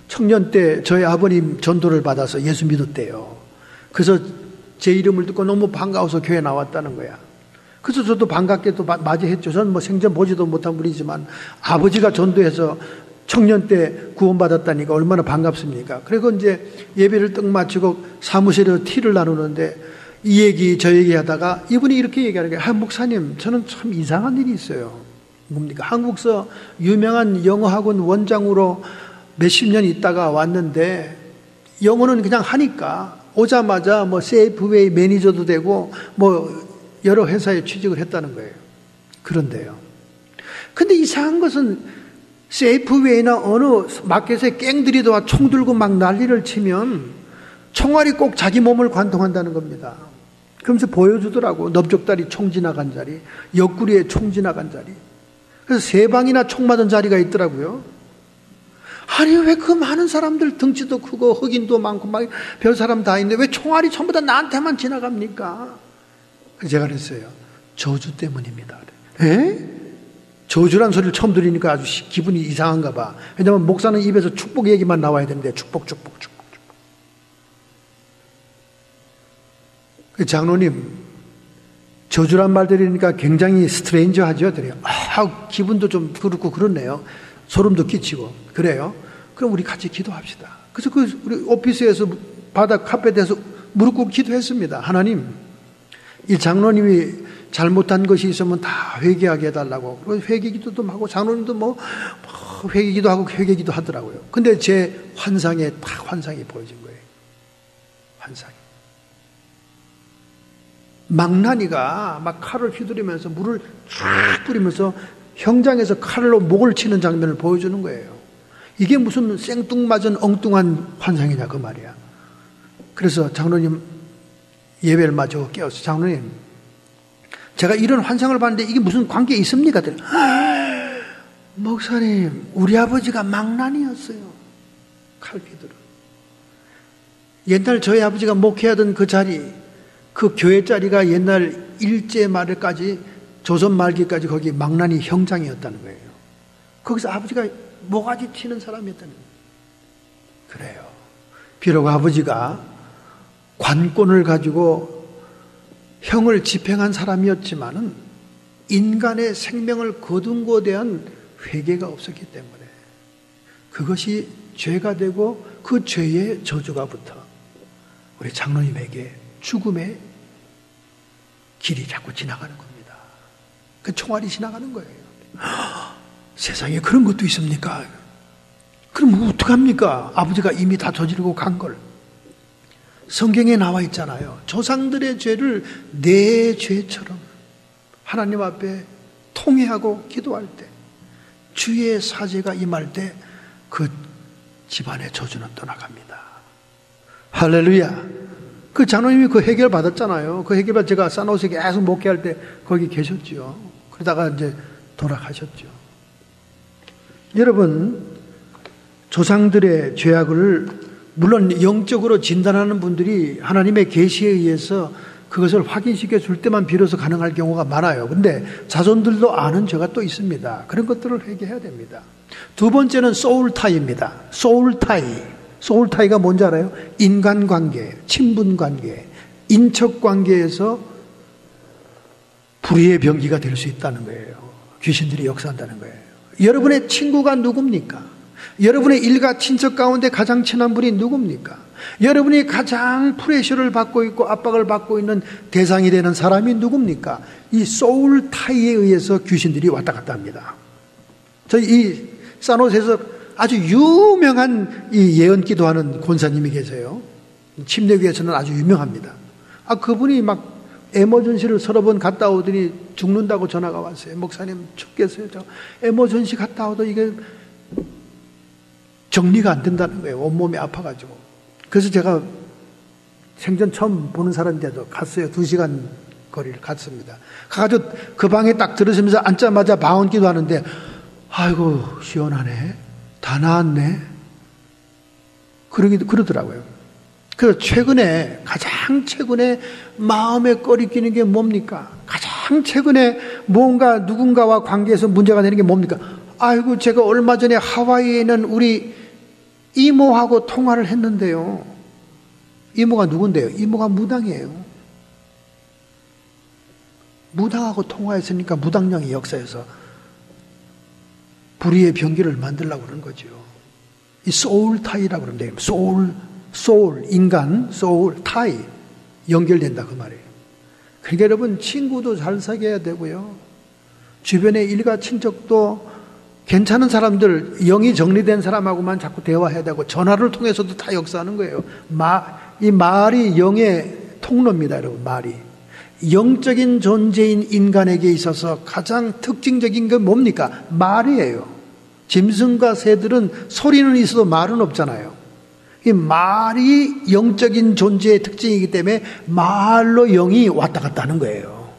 청년 때 저희 아버님 전도를 받아서 예수 믿었대요. 그래서 제 이름을 듣고 너무 반가워서 교회 나왔다는 거야. 그래서 저도 반갑게 또 맞이했죠. 저는 뭐 생전 보지도 못한 분이지만 아버지가 전도해서 청년 때 구원받았다니까 얼마나 반갑습니까? 그리고 이제 예배를 딱 마치고 사무실에서 티를 나누는데 이 얘기 저 얘기 하다가 이분이 이렇게 얘기하는 거예요. 목사님, 저는 참 이상한 일이 있어요. 뭡니까? 한국서 유명한 영어학원 원장으로 몇십 년 있다가 왔는데 영어는 그냥 하니까 오자마자 뭐 세이프웨이 매니저도 되고 뭐 여러 회사에 취직을 했다는 거예요. 그런데요. 근데 이상한 것은 세이프웨이나 어느 마켓에 갱들이 와 총 들고 막 난리를 치면 총알이 꼭 자기 몸을 관통한다는 겁니다. 그러면서 보여주더라고. 넓적다리 총 지나간 자리, 옆구리에 총 지나간 자리. 그래서 3방이나 총 맞은 자리가 있더라고요. 아니 왜 그 많은 사람들 등치도 크고 흑인도 많고 막 별 사람 다 있는데 왜 총알이 전부 다 나한테만 지나갑니까? 그래서 제가 그랬어요. 저주 때문입니다. 에? 저주란 소리를 처음 들으니까 아주 기분이 이상한가 봐. 왜냐하면 목사는 입에서 축복 얘기만 나와야 되는데 축복. 장로님, 저주란 말 들으니까 굉장히 스트레인저하죠. 기분도 좀 그렇고 그렇네요. 소름도 끼치고 그래요. 그럼 우리 같이 기도합시다. 그래서 우리 오피스에서 바닥 카펫에서 무릎 꿇고 기도했습니다. 하나님, 이 장로님이 잘못한 것이 있으면 다 회개하게 해달라고. 그리고 회개기도도 하고 장로님도 회개기도 하고 회개기도 하더라고요. 근데 제 환상에 딱 환상이 보여진 거예요. 환상이. 망나니가 막 칼을 휘두르면서 물을 쫙 뿌리면서 형장에서 칼로 목을 치는 장면을 보여주는 거예요. 이게 무슨 생뚱맞은 엉뚱한 환상이냐 그 말이야. 그래서 장로님 예배를 마치고 깨웠어요. 장로님, 제가 이런 환상을 봤는데 이게 무슨 관계 있습니까? 목사님, 우리 아버지가 망나니였어요. 칼 휘두르. 옛날 저희 아버지가 목회하던 그 자리, 그 교회 자리가 옛날 일제 말까지 조선 말기까지 거기 망나니 형장이었다는 거예요. 거기서 아버지가 모가지 튀는 사람이었다는 거예요. 그래요. 비록 아버지가 관권을 가지고 형을 집행한 사람이었지만은 인간의 생명을 거둔 것에 대한 회개가 없었기 때문에 그것이 죄가 되고 그 죄의 저주가 붙어 우리 장로님에게 죽음의 길이 자꾸 지나가는 겁니다. 그 총알이 지나가는 거예요. 세상에 그런 것도 있습니까? 그럼 어떡합니까? 아버지가 이미 다 저지르고 간 걸. 성경에 나와 있잖아요. 조상들의 죄를 내 죄처럼 하나님 앞에 통회하고 기도할 때, 주의 사죄가 임할 때 그 집안의 저주는 떠나갑니다. 할렐루야. 그 장로님이 그 해결 받았잖아요. 그 해결 받아 제가 산호세 계속 목회할 때 거기 계셨죠. 그러다가 이제 돌아가셨죠. 여러분, 조상들의 죄악을 물론 영적으로 진단하는 분들이 하나님의 계시에 의해서 그것을 확인시켜 줄 때만 비로소 가능할 경우가 많아요. 근데 자손들도 아는 죄가 또 있습니다. 그런 것들을 회개해야 됩니다. 두 번째는 소울타이입니다. 소울타이가 뭔지 알아요? 인간관계, 친분관계, 인척관계에서 불의의 병기가 될 수 있다는 거예요. 귀신들이 역사한다는 거예요. 여러분의 친구가 누굽니까? 여러분의 일가 친척 가운데 가장 친한 분이 누굽니까? 여러분이 가장 프레셔를 받고 있고 압박을 받고 있는 대상이 되는 사람이 누굽니까? 이 소울 타이에 의해서 귀신들이 왔다 갔다 합니다. 저희 이 산호세에서 아주 유명한 이 예언 기도하는 권사님이 계세요. 침례교에서는 아주 유명합니다. 그분이 막 에머전시를 서너 번 갔다 오더니 죽는다고 전화가 왔어요. 목사님 죽겠어요. 저 에머전시 갔다 오도 이게 정리가 안 된다는 거예요. 온몸이 아파가지고. 그래서 제가 생전 처음 보는 사람인데도 갔어요. 2시간 거리를 갔습니다. 가가지고 그 방에 딱 들으시면서 앉자마자 방언 기도하는데 아이고 시원하네. 다 나았네. 그러더라고요. 그래서 가장 최근에 마음에 꺼리끼는 게 뭡니까? 가장 최근에 뭔가 누군가와 관계에서 문제가 되는 게 뭡니까? 아이고 제가 얼마 전에 하와이에 있는 우리 이모하고 통화를 했는데요. 이모가 누군데요? 이모가 무당이에요. 무당하고 통화했으니까 무당령이 역사에서 불의의 병기를 만들려고 그러는 거죠. 이 소울 타이라고 그러면 돼요. 소울, 인간, 소울, 타이. 연결된다 그 말이에요. 그러니까 여러분 친구도 잘 사귀어야 되고요. 주변의 일가 친척도 괜찮은 사람들, 영이 정리된 사람하고만 자꾸 대화해야 되고 전화를 통해서도 다 역사하는 거예요. 이 말이 영의 통로입니다, 여러분. 말이 영적인 존재인 인간에게 있어서 가장 특징적인 건 뭡니까? 말이에요. 짐승과 새들은 소리는 있어도 말은 없잖아요. 이 말이 영적인 존재의 특징이기 때문에 말로 영이 왔다 갔다 하는 거예요.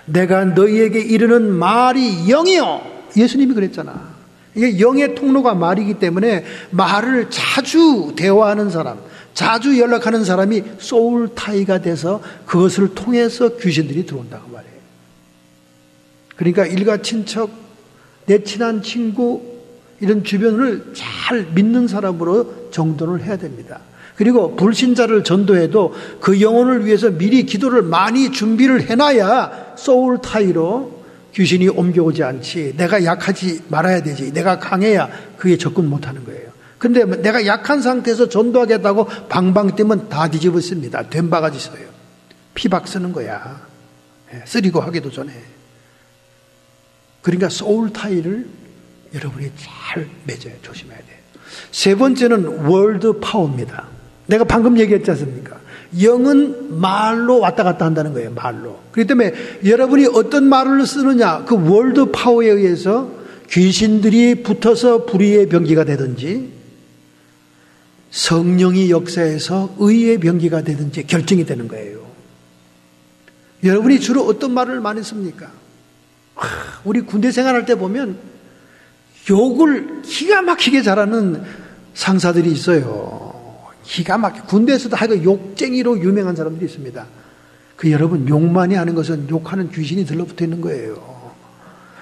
내가 너희에게 이르는 말이 영이요. 예수님이 그랬잖아. 이게 영의 통로가 말이기 때문에 말을 자주 대화하는 사람, 자주 연락하는 사람이 소울 타이가 돼서 그것을 통해서 귀신들이 들어온다고 말해요. 그러니까 일가 친척, 내 친한 친구, 이런 주변을 잘 믿는 사람으로 정돈을 해야 됩니다. 그리고 불신자를 전도해도 그 영혼을 위해서 미리 기도를 많이 준비를 해놔야 소울 타이로 귀신이 옮겨오지 않지. 내가 약하지 말아야 되지. 내가 강해야 그게 접근 못하는 거예요. 근데 내가 약한 상태에서 전도하겠다고 방방 뛰면 다 뒤집어씁니다. 된 바가지 써요. 피박 쓰는 거야. 쓰리고 하기도 전에. 그러니까 소울 타이를 여러분이 잘 맺어야 조심해야 돼요. 세 번째는 월드 파워입니다. 내가 방금 얘기했지 않습니까? 영은 말로 왔다 갔다 한다는 거예요. 말로. 그렇기 때문에 여러분이 어떤 말을 쓰느냐, 그 월드 파워에 의해서 귀신들이 붙어서 불의의 병기가 되든지 성령이 역사해서 의의 병기가 되든지 결정이 되는 거예요. 여러분이 주로 어떤 말을 많이 씁니까? 우리 군대 생활할 때 보면 욕을 기가 막히게 잘하는 상사들이 있어요. 기가 막히게. 군대에서도 하여간 욕쟁이로 유명한 사람들이 있습니다. 그 여러분, 욕 많이 하는 것은 욕하는 귀신이 들러붙어 있는 거예요.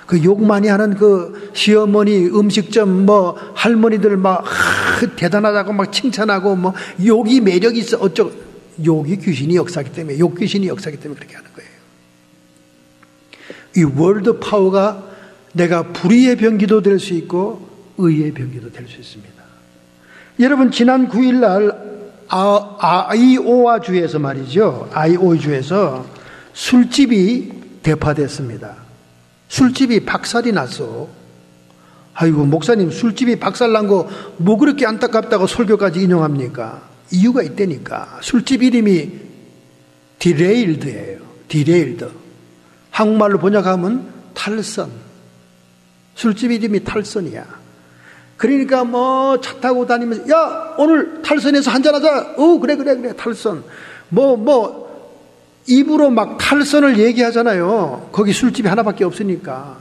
그 욕 많이 하는 그 시어머니, 음식점, 할머니들 대단하다고 칭찬하고 욕이 매력이 있어. 욕이 귀신이 역사하기 때문에, 욕 귀신이 역사하기 때문에 그렇게 하는 거예요. 이 월드 파워가 내가 불의의 병기도 될 수 있고 의의 병기도 될 수 있습니다. 여러분, 지난 9일 날 아이오와 주에서 말이죠. 아이오와 주에서 술집이 대파됐습니다. 술집이 박살이 났어. 아이고, 목사님, 술집이 박살난 거 뭐 그렇게 안타깝다고 설교까지 인용합니까? 이유가 있다니까. 술집 이름이 디레일드예요. 디레일드. 한국말로 번역하면 탈선. 술집 이름이 탈선이야. 그러니까 차 타고 다니면서, 야, 오늘 탈선에서 한잔하자. 그래, 탈선. 입으로 막 탈선을 얘기하잖아요. 거기 술집이 하나밖에 없으니까.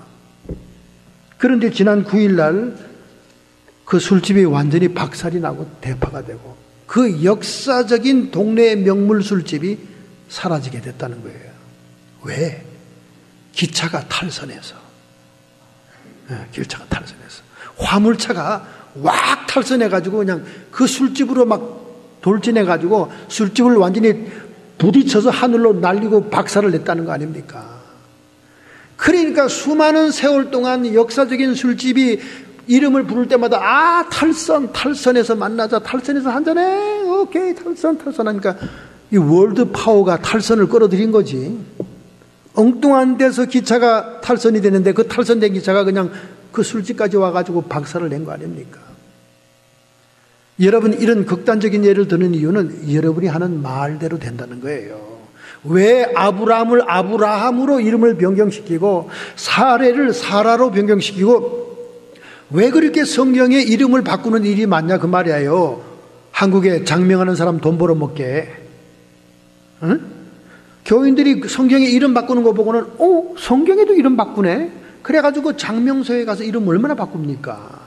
그런데 지난 9일 날 그 술집이 완전히 박살이 나고 대파가 되고 그 역사적인 동네의 명물 술집이 사라지게 됐다는 거예요. 왜? 기차가 탈선해서. 기차가 탈선해서. 화물차가 왁 탈선해가지고 그냥 그 술집으로 막 돌진해가지고 술집을 완전히 부딪혀서 하늘로 날리고 박살을 냈다는 거 아닙니까? 그러니까 수많은 세월 동안 역사적인 술집이 이름을 부를 때마다 탈선에서 만나자, 탈선에서 한잔해, 오케이, 탈선 하니까 이 월드 파워가 탈선을 끌어들인 거지. 엉뚱한 데서 기차가 탈선이 되는데 그 탈선된 기차가 그냥 그 술집까지 와가지고 박살을 낸 거 아닙니까? 여러분, 이런 극단적인 예를 드는 이유는 여러분이 하는 말대로 된다는 거예요. 왜 아브라함을 아브라함으로 이름을 변경시키고 사례를 사라로 변경시키고 왜 그렇게 성경에 이름을 바꾸는 일이 많냐 그 말이에요. 한국에 장명하는 사람 돈 벌어먹게. 응? 교인들이 성경에 이름 바꾸는 거 보고는 성경에도 이름 바꾸네. 그래가지고 장명소에 가서 이름 얼마나 바꿉니까?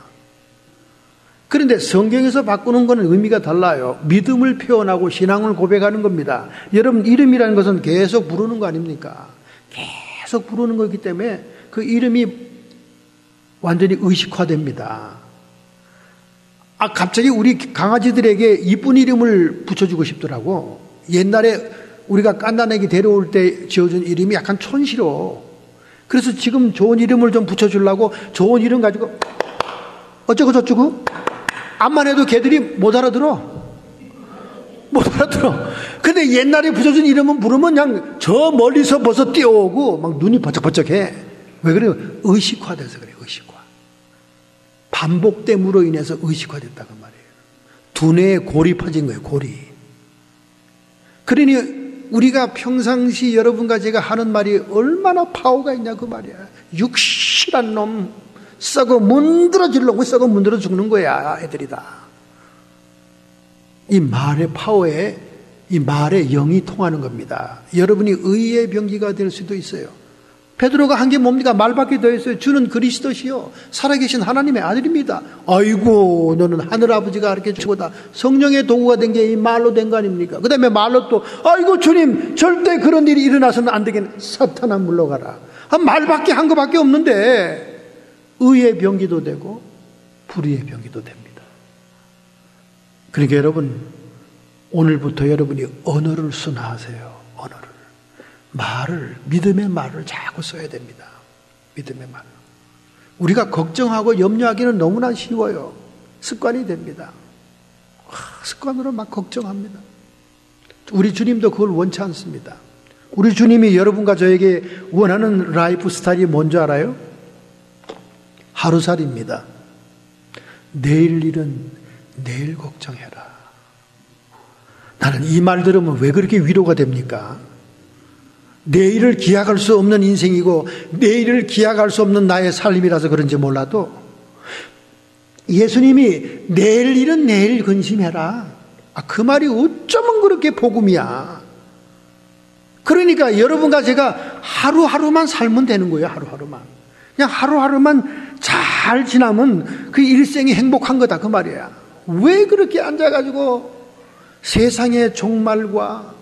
그런데 성경에서 바꾸는 것은 의미가 달라요. 믿음을 표현하고 신앙을 고백하는 겁니다. 여러분, 이름이라는 것은 계속 부르는 거 아닙니까? 계속 부르는 거기 때문에 그 이름이 완전히 의식화됩니다. 갑자기 우리 강아지들에게 이쁜 이름을 붙여주고 싶더라고. 옛날에 우리가 깐난애기 데려올 때 지어준 이름이 약간 촌스러워. 그래서 지금 좋은 이름을 좀 붙여주려고 좋은 이름 가지고 어쩌고 저쩌고 암만 해도 걔들이 못 알아들어. 근데 옛날에 붙여준 이름은 부르면 그냥 저 멀리서 벌써 뛰어오고 막 눈이 번쩍번쩍해. 왜 그래요? 의식화돼서 그래요. 의식화. 반복됨으로 인해서 의식화됐다고 말이에요. 두뇌에 골이 퍼진 거예요. 골이. 그러니 우리가 평상시 여러분과 제가 하는 말이 얼마나 파워가 있냐 그 말이야. 육실한 놈, 썩어 문드러질놈, 썩어 문드러 죽는 거야 애들이 다. 이 말의 파워에 이 말의 영이 통하는 겁니다. 여러분이 의의 병기가 될 수도 있어요. 베드로가 한 게 뭡니까? 말밖에 더 했어요. 주는 그리스도시요 살아계신 하나님의 아들입니다. 아이고, 너는 하늘아버지가 이렇게 주고다 성령의 도구가 된 게 이 말로 된 거 아닙니까? 그 다음에 말로 또 아이고 주님 절대 그런 일이 일어나서는 안 되겠네. 사탄아 물러가라. 말밖에 한 거밖에 없는데 의의 병기도 되고 불의의 병기도 됩니다. 그러니까 여러분, 오늘부터 여러분이 언어를 순화하세요. 언어를. 말을, 믿음의 말을 자꾸 써야 됩니다. 믿음의 말. 우리가 걱정하고 염려하기는 너무나 쉬워요. 습관이 됩니다. 습관으로 막 걱정합니다. 우리 주님도 그걸 원치 않습니다. 우리 주님이 여러분과 저에게 원하는 라이프 스타일이 뭔지 알아요? 하루살이입니다. 내일 일은 내일 걱정해라. 나는 이 말 들으면 왜 그렇게 위로가 됩니까? 내일을 기약할 수 없는 인생이고 내일을 기약할 수 없는 나의 삶이라서 그런지 몰라도 예수님이 내일 일은 내일 근심해라. 그 말이 어쩌면 그렇게 복음이야. 그러니까 여러분과 제가 하루하루만 살면 되는 거예요. 하루하루만. 그냥 하루하루만 잘 지나면 그 일생이 행복한 거다 그 말이야. 왜 그렇게 앉아가지고 세상의 종말과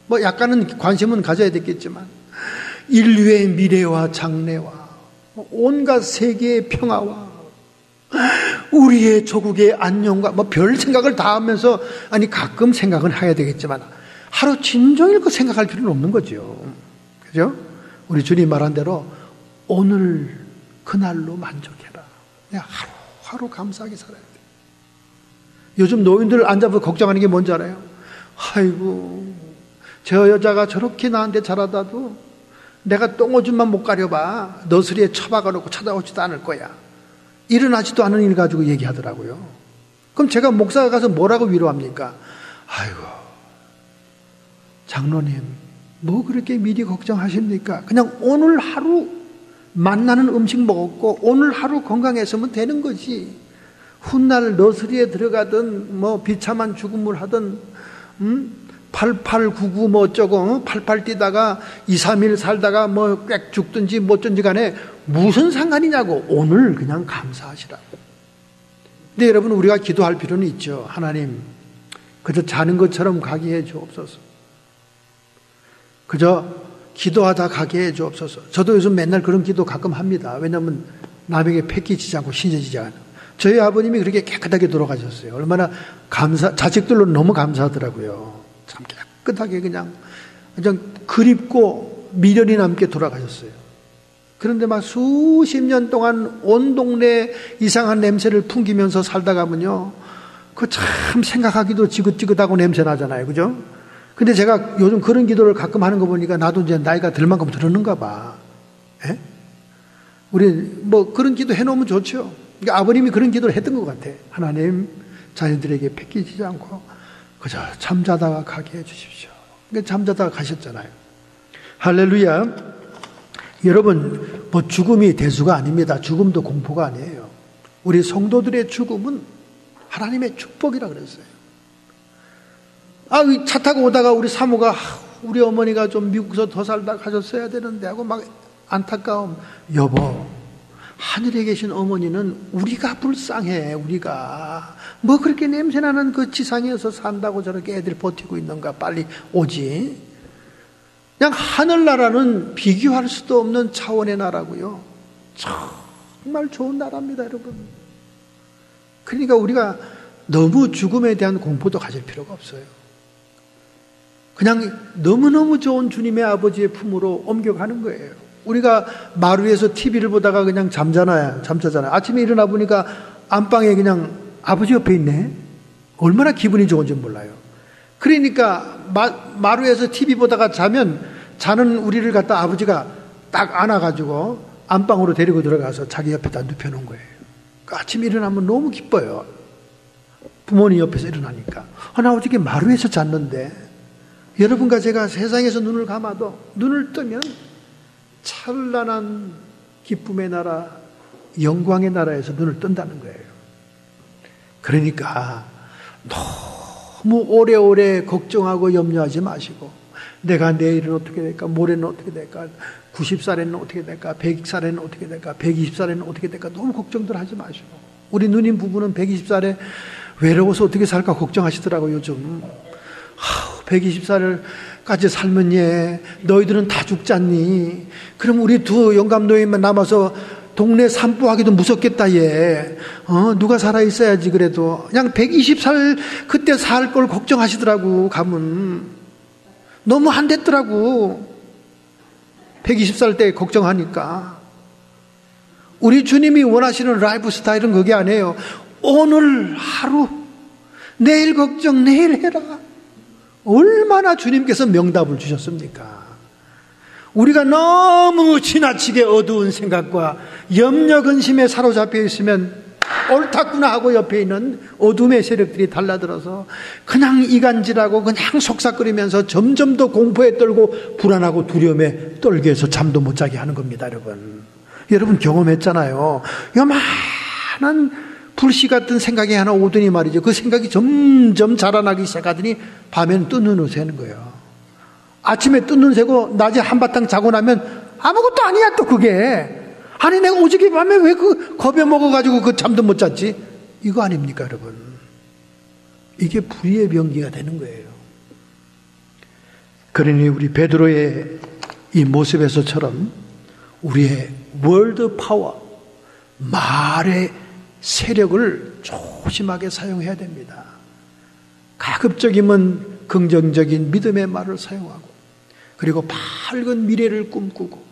뭐 약간은 관심은 가져야 되겠지만 인류의 미래와 장래와 온갖 세계의 평화와 우리의 조국의 안녕과 뭐 별 생각을 다 하면서 아니 가끔 생각은 해야 되겠지만 하루 진종일 그 생각할 필요는 없는 거죠. 그죠? 우리 주님 말한 대로 오늘 그날로 만족해라. 그냥 하루하루 감사하게 살아야 돼. 요즘 노인들 앉아서 걱정하는 게 뭔지 알아요? 아이고 저 여자가 저렇게 나한테 잘하다도 내가 똥오줌만 못 가려봐 너스리에 처박아놓고 찾아오지도 않을 거야. 일어나지도 않은 일 가지고 얘기하더라고요. 그럼 제가 목사가 가서 뭐라고 위로합니까? 아이고 장로님 뭐 그렇게 미리 걱정하십니까? 그냥 오늘 하루 맛나는 음식 먹었고 오늘 하루 건강했으면 되는 거지. 훗날 너스리에 들어가든 뭐 비참한 죽음을 하든 8899 뭐 어쩌고 88 뛰다가 2, 3일 살다가 뭐 꽥 죽든지 뭐 어쩐지 간에 무슨 상관이냐고. 오늘 그냥 감사하시라고. 근데 여러분 우리가 기도할 필요는 있죠. 하나님 그저 자는 것처럼 가게 해 주옵소서. 그저 기도하다 가게 해 주옵소서. 저도 요즘 맨날 그런 기도 가끔 합니다. 왜냐하면 남에게 패기지지 않고 신세지지 않아요. 저희 아버님이 그렇게 깨끗하게 돌아가셨어요. 얼마나 자식들로 너무 감사하더라고요. 참 깨끗하게 그냥 그립고 미련이 남게 돌아가셨어요. 그런데 막 수십 년 동안 온 동네 이상한 냄새를 풍기면서 살다 가면요, 그 참 생각하기도 지긋지긋하고 냄새 나잖아요, 그죠? 근데 제가 요즘 그런 기도를 가끔 하는 거 보니까 나도 이제 나이가 들 만큼 들었는가 봐. 예? 우리 뭐 그런 기도 해놓으면 좋죠. 그러니까 아버님이 그런 기도를 했던 것 같아. 하나님 자녀들에게 패기지지 않고 그저 잠자다가 가게 해주십시오. 그러니까 잠자다가 가셨잖아요. 할렐루야. 여러분 뭐 죽음이 대수가 아닙니다. 죽음도 공포가 아니에요. 우리 성도들의 죽음은 하나님의 축복이라 그랬어요. 차 타고 오다가 우리 사모가 우리 어머니가 좀 미국에서 더 살다 가셨어야 되는데 하고 막 안타까움. 여보, 하늘에 계신 어머니는 우리가 불쌍해. 우리가 뭐 그렇게 냄새나는 그 지상에서 산다고 저렇게 애들 버티고 있는가. 빨리 오지. 그냥 하늘나라는 비교할 수도 없는 차원의 나라고요. 정말 좋은 나라입니다, 여러분. 그러니까 우리가 너무 죽음에 대한 공포도 가질 필요가 없어요. 그냥 너무너무 좋은 주님의 아버지의 품으로 옮겨가는 거예요. 우리가 마루 위에서 TV를 보다가 그냥 잠자잖아요. 아침에 일어나 보니까 안방에 그냥 아버지 옆에 있네. 얼마나 기분이 좋은지 몰라요. 그러니까 마루에서 TV 보다가 자면 자는 우리를 갖다 아버지가 딱 안아가지고 안방으로 데리고 들어가서 자기 옆에다 눕혀놓은 거예요. 아침에 일어나면 너무 기뻐요. 부모님 옆에서 일어나니까. 나 어저께 마루에서 잤는데. 여러분과 제가 세상에서 눈을 감아도 눈을 뜨면 찬란한 기쁨의 나라, 영광의 나라에서 눈을 뜬다는 거예요. 그러니까 너무 오래오래 걱정하고 염려하지 마시고 내가 내일은 어떻게 될까? 모레는 어떻게 될까? 90살에는 어떻게 될까? 100살에는 어떻게 될까? 120살에는 어떻게 될까? 너무 걱정들 하지 마시고. 우리 누님 부부는 120살에 외로워서 어떻게 살까 걱정하시더라고요, 요즘. 120살까지 살면 너희들은 다 죽잖니. 그럼 우리 두 영감노인만 남아서 동네 산보하기도 무섭겠다, 누가 살아있어야지, 그래도. 그냥 120살 그때 살 걸 걱정하시더라고, 가면. 너무 안 됐더라고. 120살 때 걱정하니까. 우리 주님이 원하시는 라이프 스타일은 그게 아니에요. 오늘 하루, 내일 걱정, 내일 해라. 얼마나 주님께서 명답을 주셨습니까? 우리가 너무 지나치게 어두운 생각과 염려 근심에 사로잡혀 있으면 옳았구나 하고 옆에 있는 어둠의 세력들이 달라들어서 그냥 이간질하고 그냥 속삭거리면서 점점 더 공포에 떨고 불안하고 두려움에 떨게 해서 잠도 못 자게 하는 겁니다, 여러분. 여러분 경험했잖아요. 요만한 불씨 같은 생각이 하나 오더니 말이죠. 그 생각이 점점 자라나기 시작하더니 밤에는 뜬 눈으로 새는 거예요. 아침에 뜬 눈 새고 낮에 한바탕 자고 나면 아무것도 아니야, 또 그게. 아니 내가 오직이 밤에 왜 그 겁에 먹어가지고 그 잠도 못 잤지? 이거 아닙니까, 여러분? 이게 불의의 병기가 되는 거예요. 그러니 우리 베드로의 이 모습에서처럼 우리의 월드 파워, 말의 세력을 조심하게 사용해야 됩니다. 가급적이면 긍정적인 믿음의 말을 사용하고, 그리고 밝은 미래를 꿈꾸고,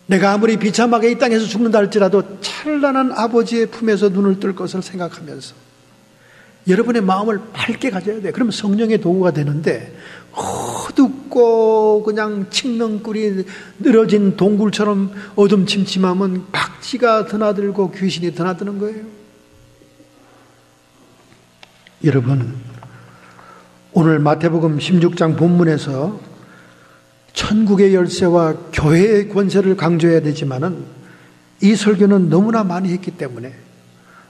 내가 아무리 비참하게 이 땅에서 죽는다 할지라도 찬란한 아버지의 품에서 눈을 뜰 것을 생각하면서 여러분의 마음을 밝게 가져야 돼요. 그러면 성령의 도구가 되는데, 어둡고 그냥 칡렁꿀이 늘어진 동굴처럼 어둠침침하면 박쥐가 드나들고 귀신이 드나드는 거예요. 여러분, 오늘 마태복음 16장 본문에서 천국의 열쇠와 교회의 권세를 강조해야 되지만은 이 설교는 너무나 많이 했기 때문에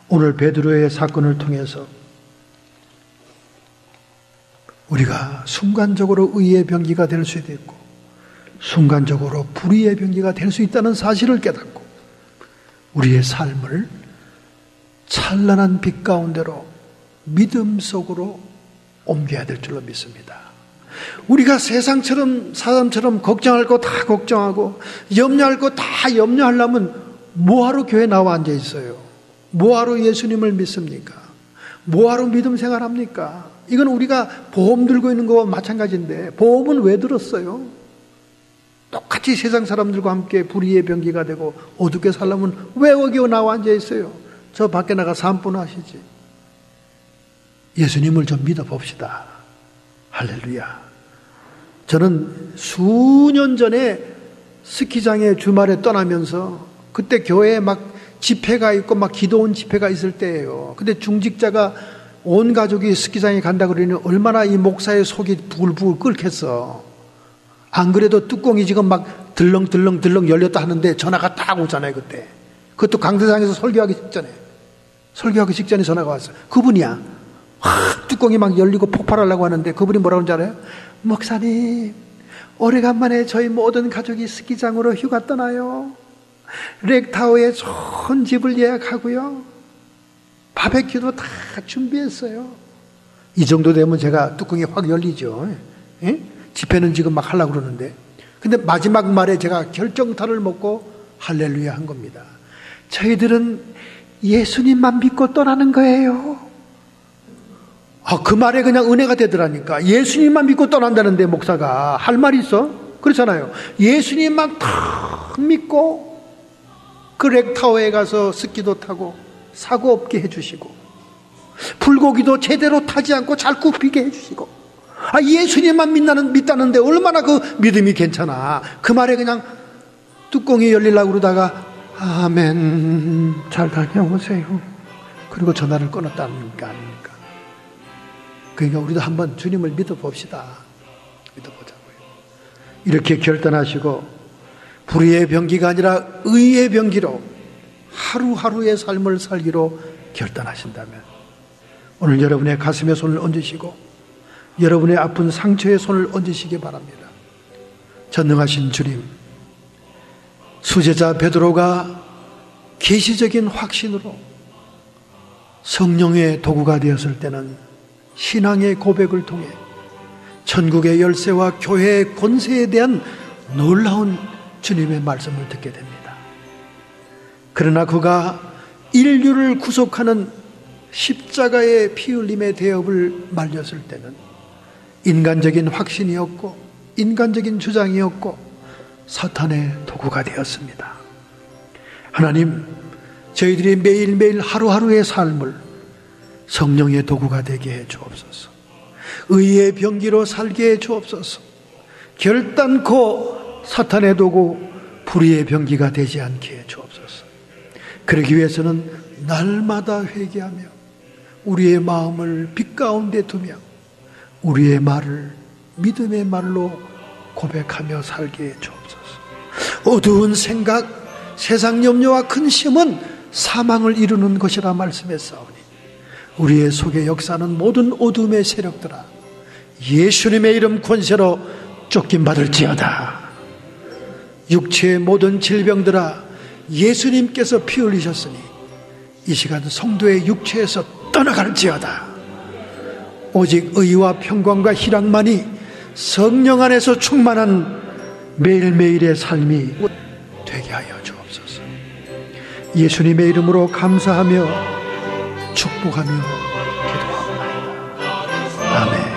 오늘 베드로의 사건을 통해서 우리가 순간적으로 의의 병기가 될 수도 있고 순간적으로 불의의 병기가 될 수 있다는 사실을 깨닫고 우리의 삶을 찬란한 빛 가운데로 믿음 속으로 옮겨야 될 줄로 믿습니다. 우리가 세상처럼 사람처럼 걱정할 거 다 걱정하고 염려할 거 다 염려하려면 뭐하러 교회 나와 앉아 있어요? 뭐하러 예수님을 믿습니까? 뭐하러 믿음 생활합니까? 이건 우리가 보험 들고 있는 거와 마찬가지인데, 보험은 왜 들었어요? 똑같이 세상 사람들과 함께 불의의 병기가 되고 어둡게 살려면 왜 여기 나와 앉아 있어요? 저 밖에 나가 산보나 하시지. 예수님을 좀 믿어봅시다. 할렐루야. 저는 수년 전에 스키장에 주말에 떠나면서 그때 교회에 막 집회가 있고 막 기도원 집회가 있을 때예요. 근데 중직자가 온 가족이 스키장에 간다 그러니 얼마나 이 목사의 속이 부글부글 끓겠어. 안 그래도 뚜껑이 지금 막 들렁들렁 열렸다 하는데 전화가 딱 오잖아요, 그때. 그것도 강대상에서 설교하기 직전에 전화가 왔어요. 그분이야. 뚜껑이 막 열리고 폭발하려고 하는데 그분이 뭐라고 하는지 알아요? 목사님, 오래간만에 저희 모든 가족이 스키장으로 휴가 떠나요. 렉타워에 좋은 집을 예약하고요. 바베큐도 다 준비했어요. 이 정도 되면 제가 뚜껑이 확 열리죠. 예? 집회는 지금 막 하려고 그러는데. 근데 마지막 말에 제가 결정타를 먹고 할렐루야 한 겁니다. 저희들은 예수님만 믿고 떠나는 거예요. 그 말에 그냥 은혜가 되더라니까. 예수님만 믿고 떠난다는데 목사가 할 말이 있어? 그렇잖아요. 예수님만 탁 믿고 그 렉타워에 가서 스키도 타고 사고 없게 해주시고 불고기도 제대로 타지 않고 잘 굽히게 해주시고, 예수님만 믿다는데 얼마나 그 믿음이 괜찮아. 그 말에 그냥 뚜껑이 열리려고 그러다가 아멘 잘 다녀오세요 그리고 전화를 끊었다는 게 아닙니까? 그러니까 우리도 한번 주님을 믿어봅시다. 믿어보자고요. 이렇게 결단하시고 불의의 병기가 아니라 의의 병기로 하루하루의 삶을 살기로 결단하신다면 오늘 여러분의 가슴에 손을 얹으시고 여러분의 아픈 상처에 손을 얹으시기 바랍니다. 전능하신 주님, 수제자 베드로가 계시적인 확신으로 성령의 도구가 되었을 때는 신앙의 고백을 통해 천국의 열쇠와 교회의 권세에 대한 놀라운 주님의 말씀을 듣게 됩니다. 그러나 그가 인류를 구속하는 십자가의 피 흘림의 대업을 말렸을 때는 인간적인 확신이었고 인간적인 주장이었고 사탄의 도구가 되었습니다. 하나님, 저희들이 매일매일 하루하루의 삶을 성령의 도구가 되게 해 주옵소서. 의의 병기로 살게 해 주옵소서. 결단코 사탄의 도구, 불의의 병기가 되지 않게 해 주옵소서. 그러기 위해서는 날마다 회개하며 우리의 마음을 빛 가운데 두며 우리의 말을 믿음의 말로 고백하며 살게 해 주옵소서. 어두운 생각, 세상 염려와 근심은 사망을 이루는 것이라 말씀했사오니 우리의 속에 역사는 모든 어둠의 세력들아 예수님의 이름 권세로 쫓김받을지어다. 육체의 모든 질병들아 예수님께서 피 흘리셨으니 이 시간 성도의 육체에서 떠나갈지어다. 오직 의와 평강과 희락만이 성령 안에서 충만한 매일매일의 삶이 되게 하여 주옵소서. 예수님의 이름으로 감사하며 축복하며 기도하옵나이다. 아멘.